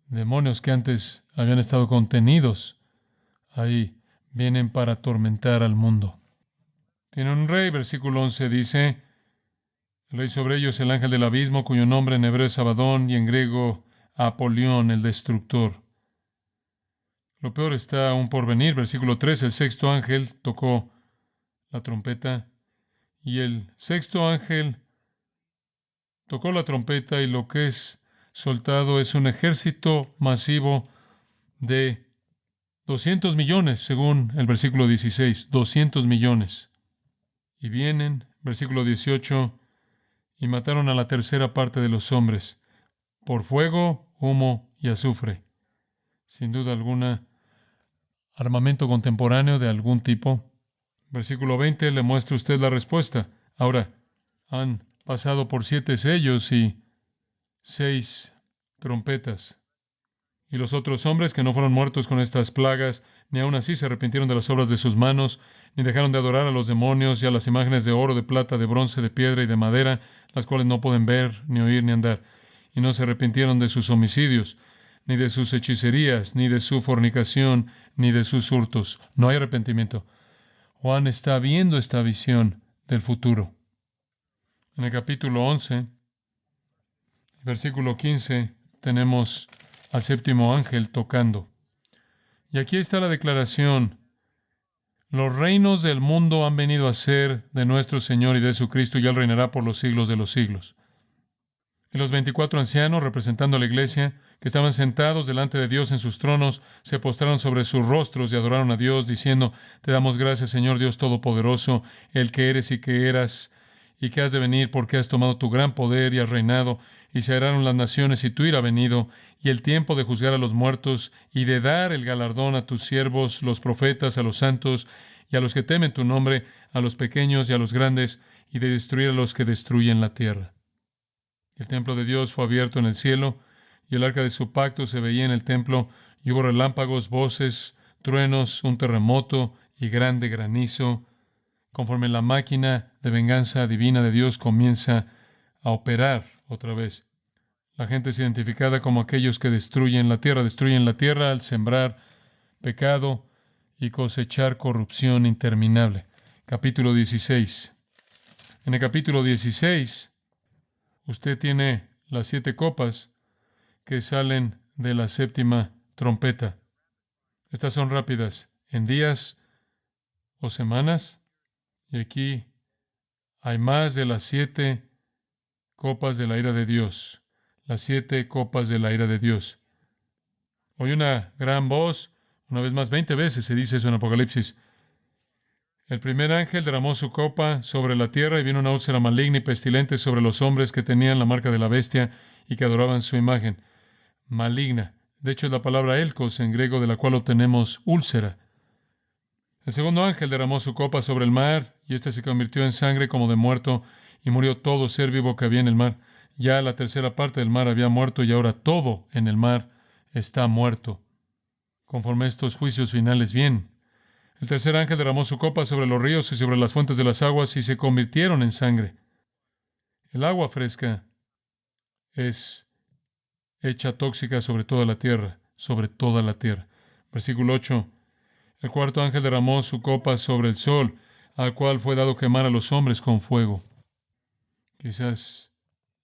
demonios que antes habían estado contenidos. Ahí vienen para atormentar al mundo. Tiene un rey, versículo 11 dice, el rey sobre ellos, el ángel del abismo, cuyo nombre en hebreo es Abadón y en griego Apolión, el destructor. Lo peor está aún por venir. Versículo 3, el sexto ángel tocó la trompeta y el sexto ángel tocó la trompeta y lo que es soltado es un ejército masivo de 200 millones, según el versículo 16, 200 millones. Y vienen, versículo 18, y mataron a la tercera parte de los hombres por fuego, humo y azufre. Sin duda alguna, armamento contemporáneo de algún tipo. Versículo 20 le muestra usted la respuesta. Ahora, han pasado por 7 sellos y 6 trompetas. Y los otros hombres que no fueron muertos con estas plagas, ni aun así se arrepintieron de las obras de sus manos, ni dejaron de adorar a los demonios y a las imágenes de oro, de plata, de bronce, de piedra y de madera, las cuales no pueden ver, ni oír, ni andar. Y no se arrepintieron de sus homicidios, ni de sus hechicerías, ni de su fornicación, ni de sus hurtos. No hay arrepentimiento. Juan está viendo esta visión del futuro. En el capítulo 11, versículo 15, tenemos al séptimo ángel tocando. Y aquí está la declaración. Los reinos del mundo han venido a ser de nuestro Señor y de su Cristo, y Él reinará por los siglos de los siglos. Y los 24 ancianos, representando a la iglesia, que estaban sentados delante de Dios en sus tronos, se postraron sobre sus rostros y adoraron a Dios, diciendo, Te damos gracias, Señor Dios Todopoderoso, el que eres y que eras, y que has de venir, porque has tomado tu gran poder y has reinado, y se hallaron las naciones y tu ira ha venido, y el tiempo de juzgar a los muertos, y de dar el galardón a tus siervos, los profetas, a los santos, y a los que temen tu nombre, a los pequeños y a los grandes, y de destruir a los que destruyen la tierra. El templo de Dios fue abierto en el cielo, y el arca de su pacto se veía en el templo, y hubo relámpagos, voces, truenos, un terremoto y grande granizo. Conforme la máquina de venganza divina de Dios comienza a operar otra vez. La gente es identificada como aquellos que destruyen la tierra al sembrar pecado y cosechar corrupción interminable. Capítulo 16. En el capítulo 16, usted tiene las 7 copas que salen de la séptima trompeta. Estas son rápidas, en días o semanas. Y aquí hay más de las 7 copas de la ira de Dios. Las 7 copas de la ira de Dios. Oye una gran voz, una vez más, 20 veces se dice eso en Apocalipsis. El primer ángel derramó su copa sobre la tierra y vino una úlcera maligna y pestilente sobre los hombres que tenían la marca de la bestia y que adoraban su imagen. Maligna. De hecho, es la palabra elkos en griego de la cual obtenemos úlcera. El segundo ángel derramó su copa sobre el mar y éste se convirtió en sangre como de muerto y murió todo ser vivo que había en el mar. Ya la tercera parte del mar había muerto y ahora todo en el mar está muerto. Conforme a estos juicios finales, bien. El tercer ángel derramó su copa sobre los ríos y sobre las fuentes de las aguas y se convirtieron en sangre. El agua fresca es hecha tóxica sobre toda la tierra, sobre toda la tierra. Versículo 8. El cuarto ángel derramó su copa sobre el sol, al cual fue dado quemar a los hombres con fuego. Quizás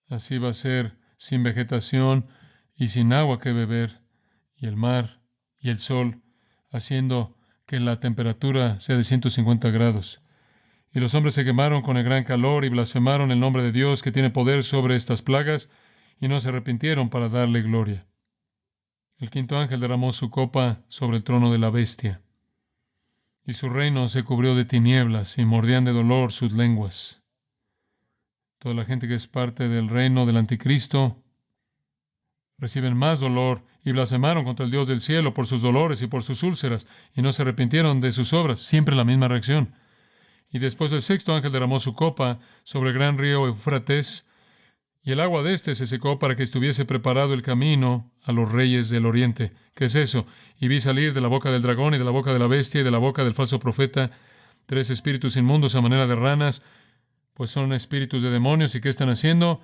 así va a ser sin vegetación y sin agua que beber, y el mar y el sol haciendo que la temperatura sea de 150 grados. Y los hombres se quemaron con el gran calor y blasfemaron el nombre de Dios que tiene poder sobre estas plagas y no se arrepintieron para darle gloria. El quinto ángel derramó su copa sobre el trono de la bestia y su reino se cubrió de tinieblas y mordían de dolor sus lenguas. Toda la gente que es parte del reino del anticristo reciben más dolor y blasfemaron contra el Dios del cielo por sus dolores y por sus úlceras y no se arrepintieron de sus obras. Siempre la misma reacción. Y después el sexto ángel derramó su copa sobre el gran río Éufrates, y el agua de éste se secó para que estuviese preparado el camino a los reyes del oriente. ¿Qué es eso? Y vi salir de la boca del dragón y de la boca de la bestia y de la boca del falso profeta 3 espíritus inmundos a manera de ranas, pues son espíritus de demonios. ¿Y qué están haciendo?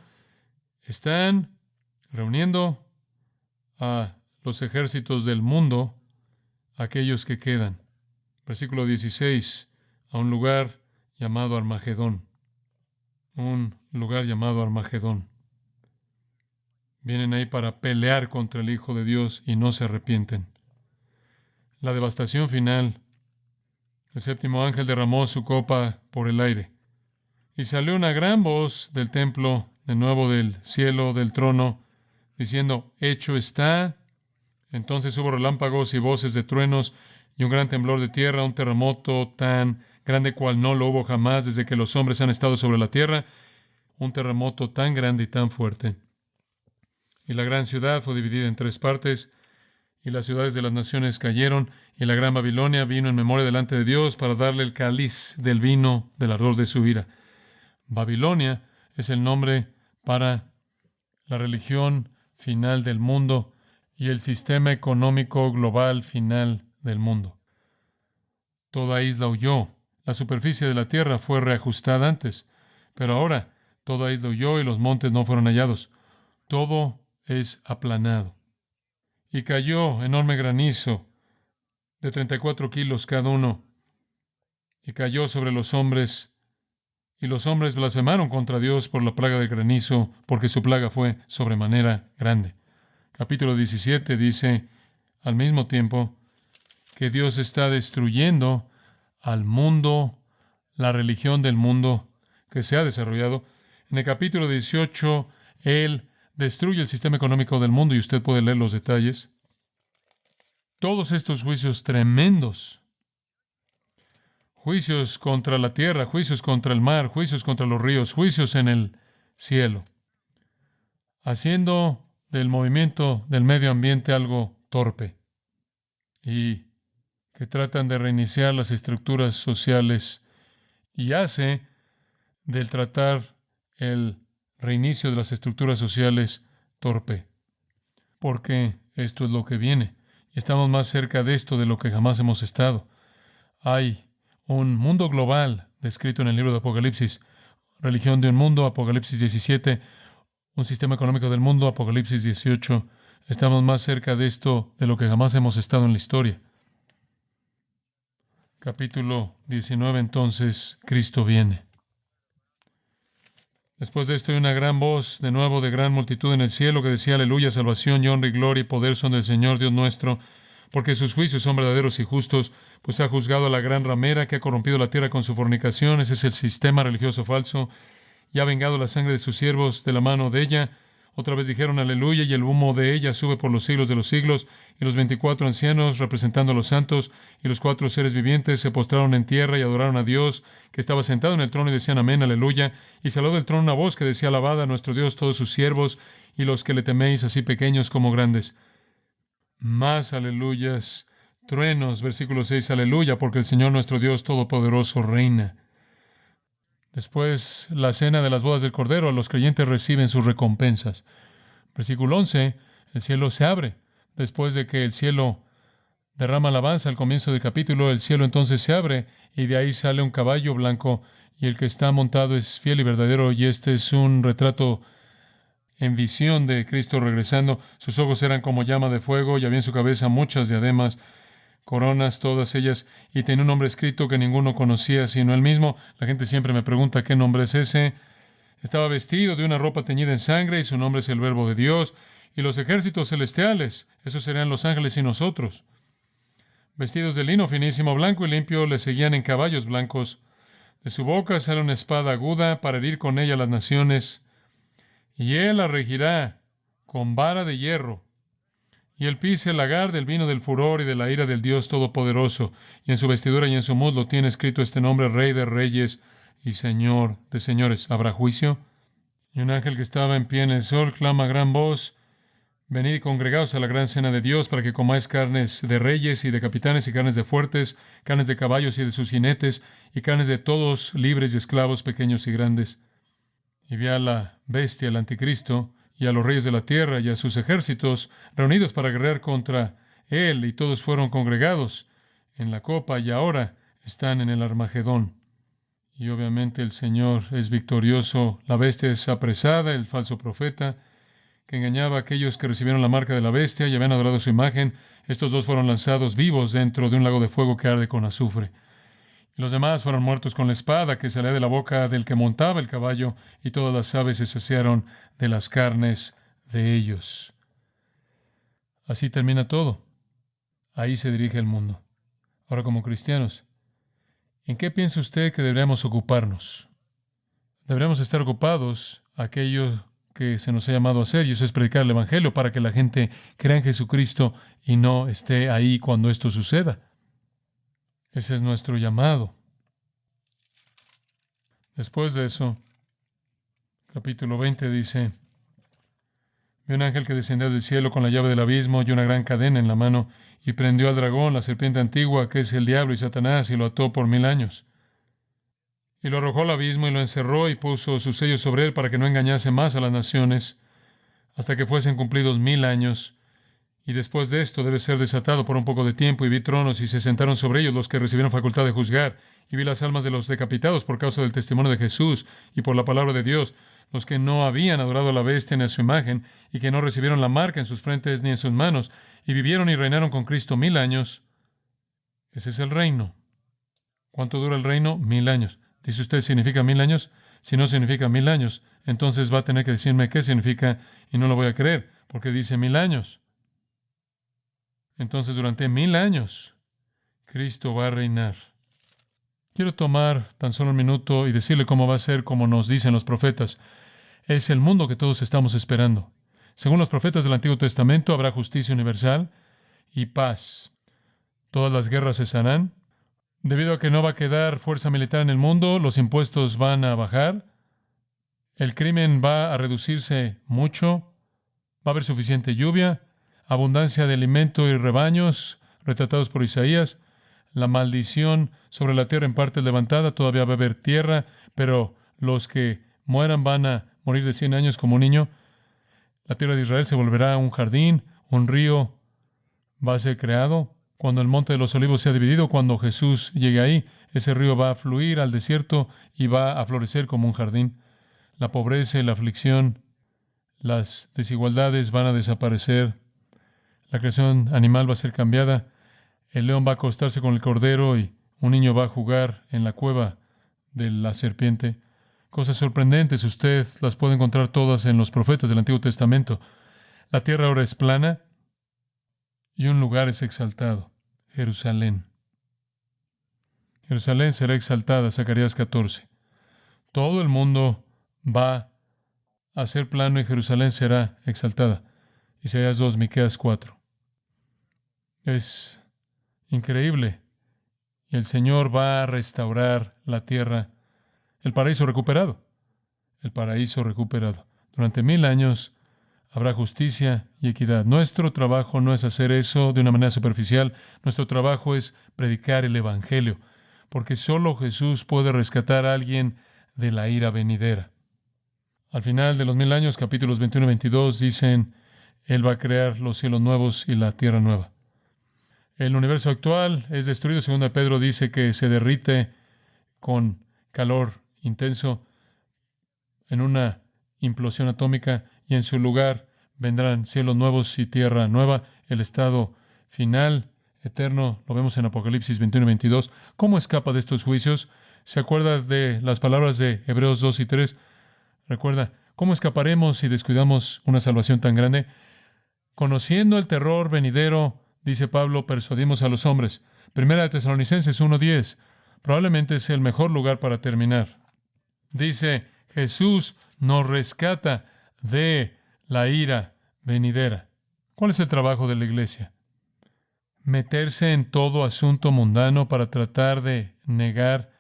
Están reuniendo a los ejércitos del mundo, aquellos que quedan. Versículo 16, a un lugar llamado Armagedón. Un lugar llamado Armagedón. Vienen ahí para pelear contra el Hijo de Dios y no se arrepienten. La devastación final. El séptimo ángel derramó su copa por el aire. Y salió una gran voz del templo, de nuevo del cielo, del trono, diciendo, hecho está. Entonces hubo relámpagos y voces de truenos y un gran temblor de tierra, un terremoto tan grande cual no lo hubo jamás desde que los hombres han estado sobre la tierra, un terremoto tan grande y tan fuerte. Y la gran ciudad fue dividida en 3 partes, y las ciudades de las naciones cayeron, y la gran Babilonia vino en memoria delante de Dios para darle el cáliz del vino del ardor de su ira. Babilonia es el nombre para la religión final del mundo y el sistema económico global final del mundo. Toda isla huyó. La superficie de la tierra fue reajustada antes, pero ahora toda isla huyó y los montes no fueron hallados. Todo es aplanado. Y cayó enorme granizo de 34 kilos cada uno, y cayó sobre los hombres, y los hombres blasfemaron contra Dios por la plaga del granizo, porque su plaga fue sobremanera grande. Capítulo 17 dice, al mismo tiempo, que Dios está destruyendo al mundo, la religión del mundo que se ha desarrollado. En el capítulo 18, Él destruye el sistema económico del mundo y usted puede leer los detalles. Todos estos juicios tremendos, juicios contra la tierra, juicios contra el mar, juicios contra los ríos, juicios en el cielo, haciendo del movimiento del medio ambiente algo torpe y que tratan de reiniciar las estructuras sociales y hace del tratar el reinicio de las estructuras sociales torpe, porque esto es lo que viene. Estamos más cerca de esto de lo que jamás hemos estado. Hay un mundo global descrito en el libro de Apocalipsis, religión de un mundo, Apocalipsis 17, un sistema económico del mundo, Apocalipsis 18. Estamos más cerca de esto de lo que jamás hemos estado en la historia. Capítulo 19, entonces, Cristo viene. Después de esto hay una gran voz, de nuevo, de gran multitud en el cielo, que decía, aleluya, salvación y honra y gloria y poder son del Señor Dios nuestro, porque sus juicios son verdaderos y justos, pues ha juzgado a la gran ramera que ha corrompido la tierra con su fornicación. Ese es el sistema religioso falso, y ha vengado la sangre de sus siervos de la mano de ella. Otra vez dijeron aleluya, y el humo de ella sube por los siglos de los siglos. Y los 24 ancianos, representando a los santos, y los 4 seres vivientes, se postraron en tierra y adoraron a Dios, que estaba sentado en el trono, y decían amén, aleluya. Y salió del trono una voz que decía, alabad a nuestro Dios todos sus siervos, y los que le teméis, así pequeños como grandes. Más aleluyas, truenos, versículo 6, aleluya, porque el Señor nuestro Dios Todopoderoso reina. Después, la cena de las bodas del Cordero, los creyentes reciben sus recompensas. Versículo 11, el cielo se abre. Después de que el cielo derrama alabanza al comienzo del capítulo, el cielo entonces se abre y de ahí sale un caballo blanco y el que está montado es fiel y verdadero, y este es un retrato en visión de Cristo regresando. Sus ojos eran como llama de fuego y había en su cabeza muchas diademas, coronas, todas ellas, y tenía un nombre escrito que ninguno conocía sino él mismo. La gente siempre me pregunta qué nombre es ese. Estaba vestido de una ropa teñida en sangre y su nombre es el Verbo de Dios. Y los ejércitos celestiales, esos serían los ángeles y nosotros, vestidos de lino finísimo, blanco y limpio, le seguían en caballos blancos. De su boca sale una espada aguda para herir con ella a las naciones, y él la regirá con vara de hierro. Y él pisa el lagar del vino del furor y de la ira del Dios Todopoderoso. Y en su vestidura y en su muslo tiene escrito este nombre: Rey de Reyes y Señor de Señores. ¿Habrá juicio? Y un ángel que estaba en pie en el sol clama a gran voz: venid y congregaos a la gran cena de Dios, para que comáis carnes de reyes y de capitanes, y carnes de fuertes, carnes de caballos y de sus jinetes, y carnes de todos, libres y esclavos, pequeños y grandes. Y vi a la bestia, el anticristo, y a los reyes de la tierra, y a sus ejércitos, reunidos para guerrear contra él, y todos fueron congregados en la copa, y ahora están en el Armagedón. Y obviamente el Señor es victorioso, la bestia es apresada, el falso profeta, que engañaba a aquellos que recibieron la marca de la bestia y habían adorado su imagen. Estos dos fueron lanzados vivos dentro de un lago de fuego que arde con azufre. Y los demás fueron muertos con la espada que salía de la boca del que montaba el caballo, y todas las aves se saciaron de las carnes de ellos. Así termina todo. Ahí se dirige el mundo. Ahora, como cristianos, ¿en qué piensa usted que deberíamos ocuparnos? Deberíamos estar ocupados aquello que se nos ha llamado a hacer, y eso es predicar el Evangelio para que la gente crea en Jesucristo y no esté ahí cuando esto suceda. Ese es nuestro llamado. Después de eso, capítulo 20 dice: vi un ángel que descendió del cielo con la llave del abismo y una gran cadena en la mano, y prendió al dragón, la serpiente antigua, que es el diablo y Satanás, y lo ató por 1000 años. Y lo arrojó al abismo y lo encerró y puso sus sellos sobre él para que no engañase más a las naciones hasta que fuesen cumplidos 1000 años. Y después de esto debe ser desatado por un poco de tiempo. Y vi tronos y se sentaron sobre ellos los que recibieron facultad de juzgar. Y vi las almas de los decapitados por causa del testimonio de Jesús y por la palabra de Dios, los que no habían adorado a la bestia ni a su imagen, y que no recibieron la marca en sus frentes ni en sus manos, y vivieron y reinaron con Cristo 1000 años. Ese es el reino. ¿Cuánto dura el reino? 1000 años. Dice usted, ¿significa 1000 años? Si no significa 1000 años, entonces va a tener que decirme qué significa, y no lo voy a creer, porque dice 1000 años. Entonces, durante 1000 años, Cristo va a reinar. Quiero tomar tan solo un minuto y decirle cómo va a ser, como nos dicen los profetas. Es el mundo que todos estamos esperando. Según los profetas del Antiguo Testamento, habrá justicia universal y paz. Todas las guerras cesarán. Debido a que no va a quedar fuerza militar en el mundo, los impuestos van a bajar, el crimen va a reducirse mucho, va a haber suficiente lluvia, abundancia de alimento y rebaños, retratados por Isaías. La maldición sobre la tierra en parte es levantada, todavía va a haber tierra, pero los que mueran van a morir de 100 años como un niño. La tierra de Israel se volverá un jardín, un río va a ser creado. Cuando el monte de los olivos sea dividido, cuando Jesús llegue ahí, ese río va a fluir al desierto y va a florecer como un jardín. La pobreza y la aflicción, las desigualdades van a desaparecer. La creación animal va a ser cambiada. El león va a acostarse con el cordero y un niño va a jugar en la cueva de la serpiente. Cosas sorprendentes, usted las puede encontrar todas en los profetas del Antiguo Testamento. La tierra ahora es plana y un lugar es exaltado: Jerusalén. Jerusalén será exaltada, Zacarías 14. Todo el mundo va a ser plano y Jerusalén será exaltada. Isaías 2, Miqueas 4. Es increíble. Y el Señor va a restaurar la tierra, el paraíso recuperado. El paraíso recuperado. Durante 1000 años habrá justicia y equidad. Nuestro trabajo no es hacer eso de una manera superficial. Nuestro trabajo es predicar el Evangelio, porque solo Jesús puede rescatar a alguien de la ira venidera. Al final de los 1000 años, capítulos 21 y 22, dicen: Él va a crear los cielos nuevos y la tierra nueva. El universo actual es destruido. Segunda Pedro dice que se derrite con calor intenso en una implosión atómica, y en su lugar vendrán cielos nuevos y tierra nueva. El estado final, eterno, lo vemos en Apocalipsis 21 y 22. ¿Cómo escapa de estos juicios? ¿Se acuerda de las palabras de Hebreos 2 y 3? Recuerda, ¿cómo escaparemos si descuidamos una salvación tan grande? Conociendo el terror venidero dice Pablo, persuadimos a los hombres. Primera de Tesalonicenses 1:10. Probablemente es el mejor lugar para terminar. Dice, Jesús nos rescata de la ira venidera. ¿Cuál es el trabajo de la iglesia? Meterse en todo asunto mundano para tratar de negar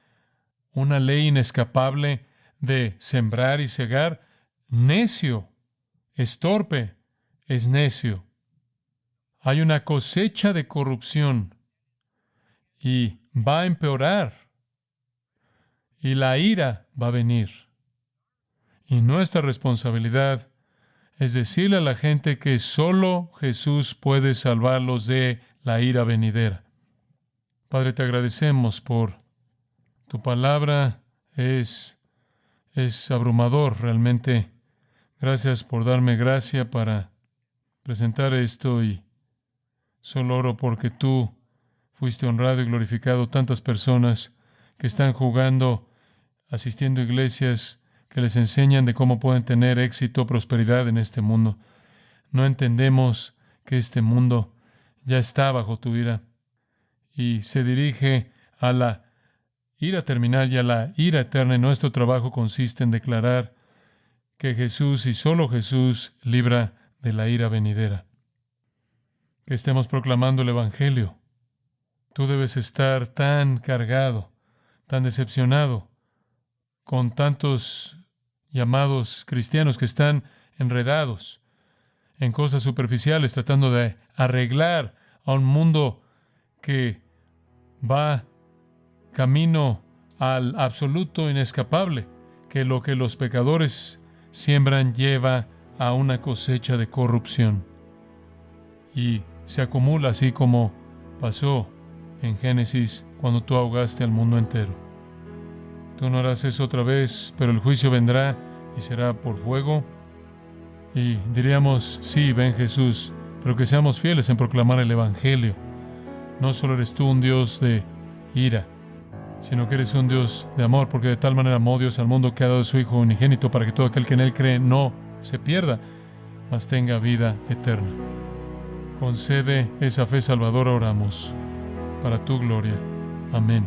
una ley inescapable de sembrar y cegar. Necio, es torpe, es necio. Hay una cosecha de corrupción y va a empeorar y la ira va a venir. Y nuestra responsabilidad es decirle a la gente que solo Jesús puede salvarlos de la ira venidera. Padre, te agradecemos por tu palabra. Es abrumador realmente. Gracias por darme gracia para presentar esto y solo oro porque tú fuiste honrado y glorificado. Tantas personas que están jugando, asistiendo a iglesias que les enseñan de cómo pueden tener éxito, prosperidad en este mundo. No entendemos que este mundo ya está bajo tu ira y se dirige a la ira terminal y a la ira eterna. Y nuestro trabajo consiste en declarar que Jesús y solo Jesús libra de la ira venidera. Que estemos proclamando el Evangelio. Tú debes estar tan cargado, tan decepcionado con tantos llamados cristianos que están enredados en cosas superficiales, tratando de arreglar a un mundo que va camino al absoluto inescapable, que lo que los pecadores siembran lleva a una cosecha de corrupción. Y se acumula así como pasó en Génesis cuando tú ahogaste al mundo entero. Tú no harás eso otra vez, pero el juicio vendrá y será por fuego. Y diríamos, sí, ven Jesús, pero que seamos fieles en proclamar el Evangelio. No solo eres tú un Dios de ira, sino que eres un Dios de amor, porque de tal manera amó Dios al mundo que ha dado a su Hijo unigénito para que todo aquel que en Él cree no se pierda, mas tenga vida eterna. Concede esa fe salvadora, oramos, para tu gloria. Amén.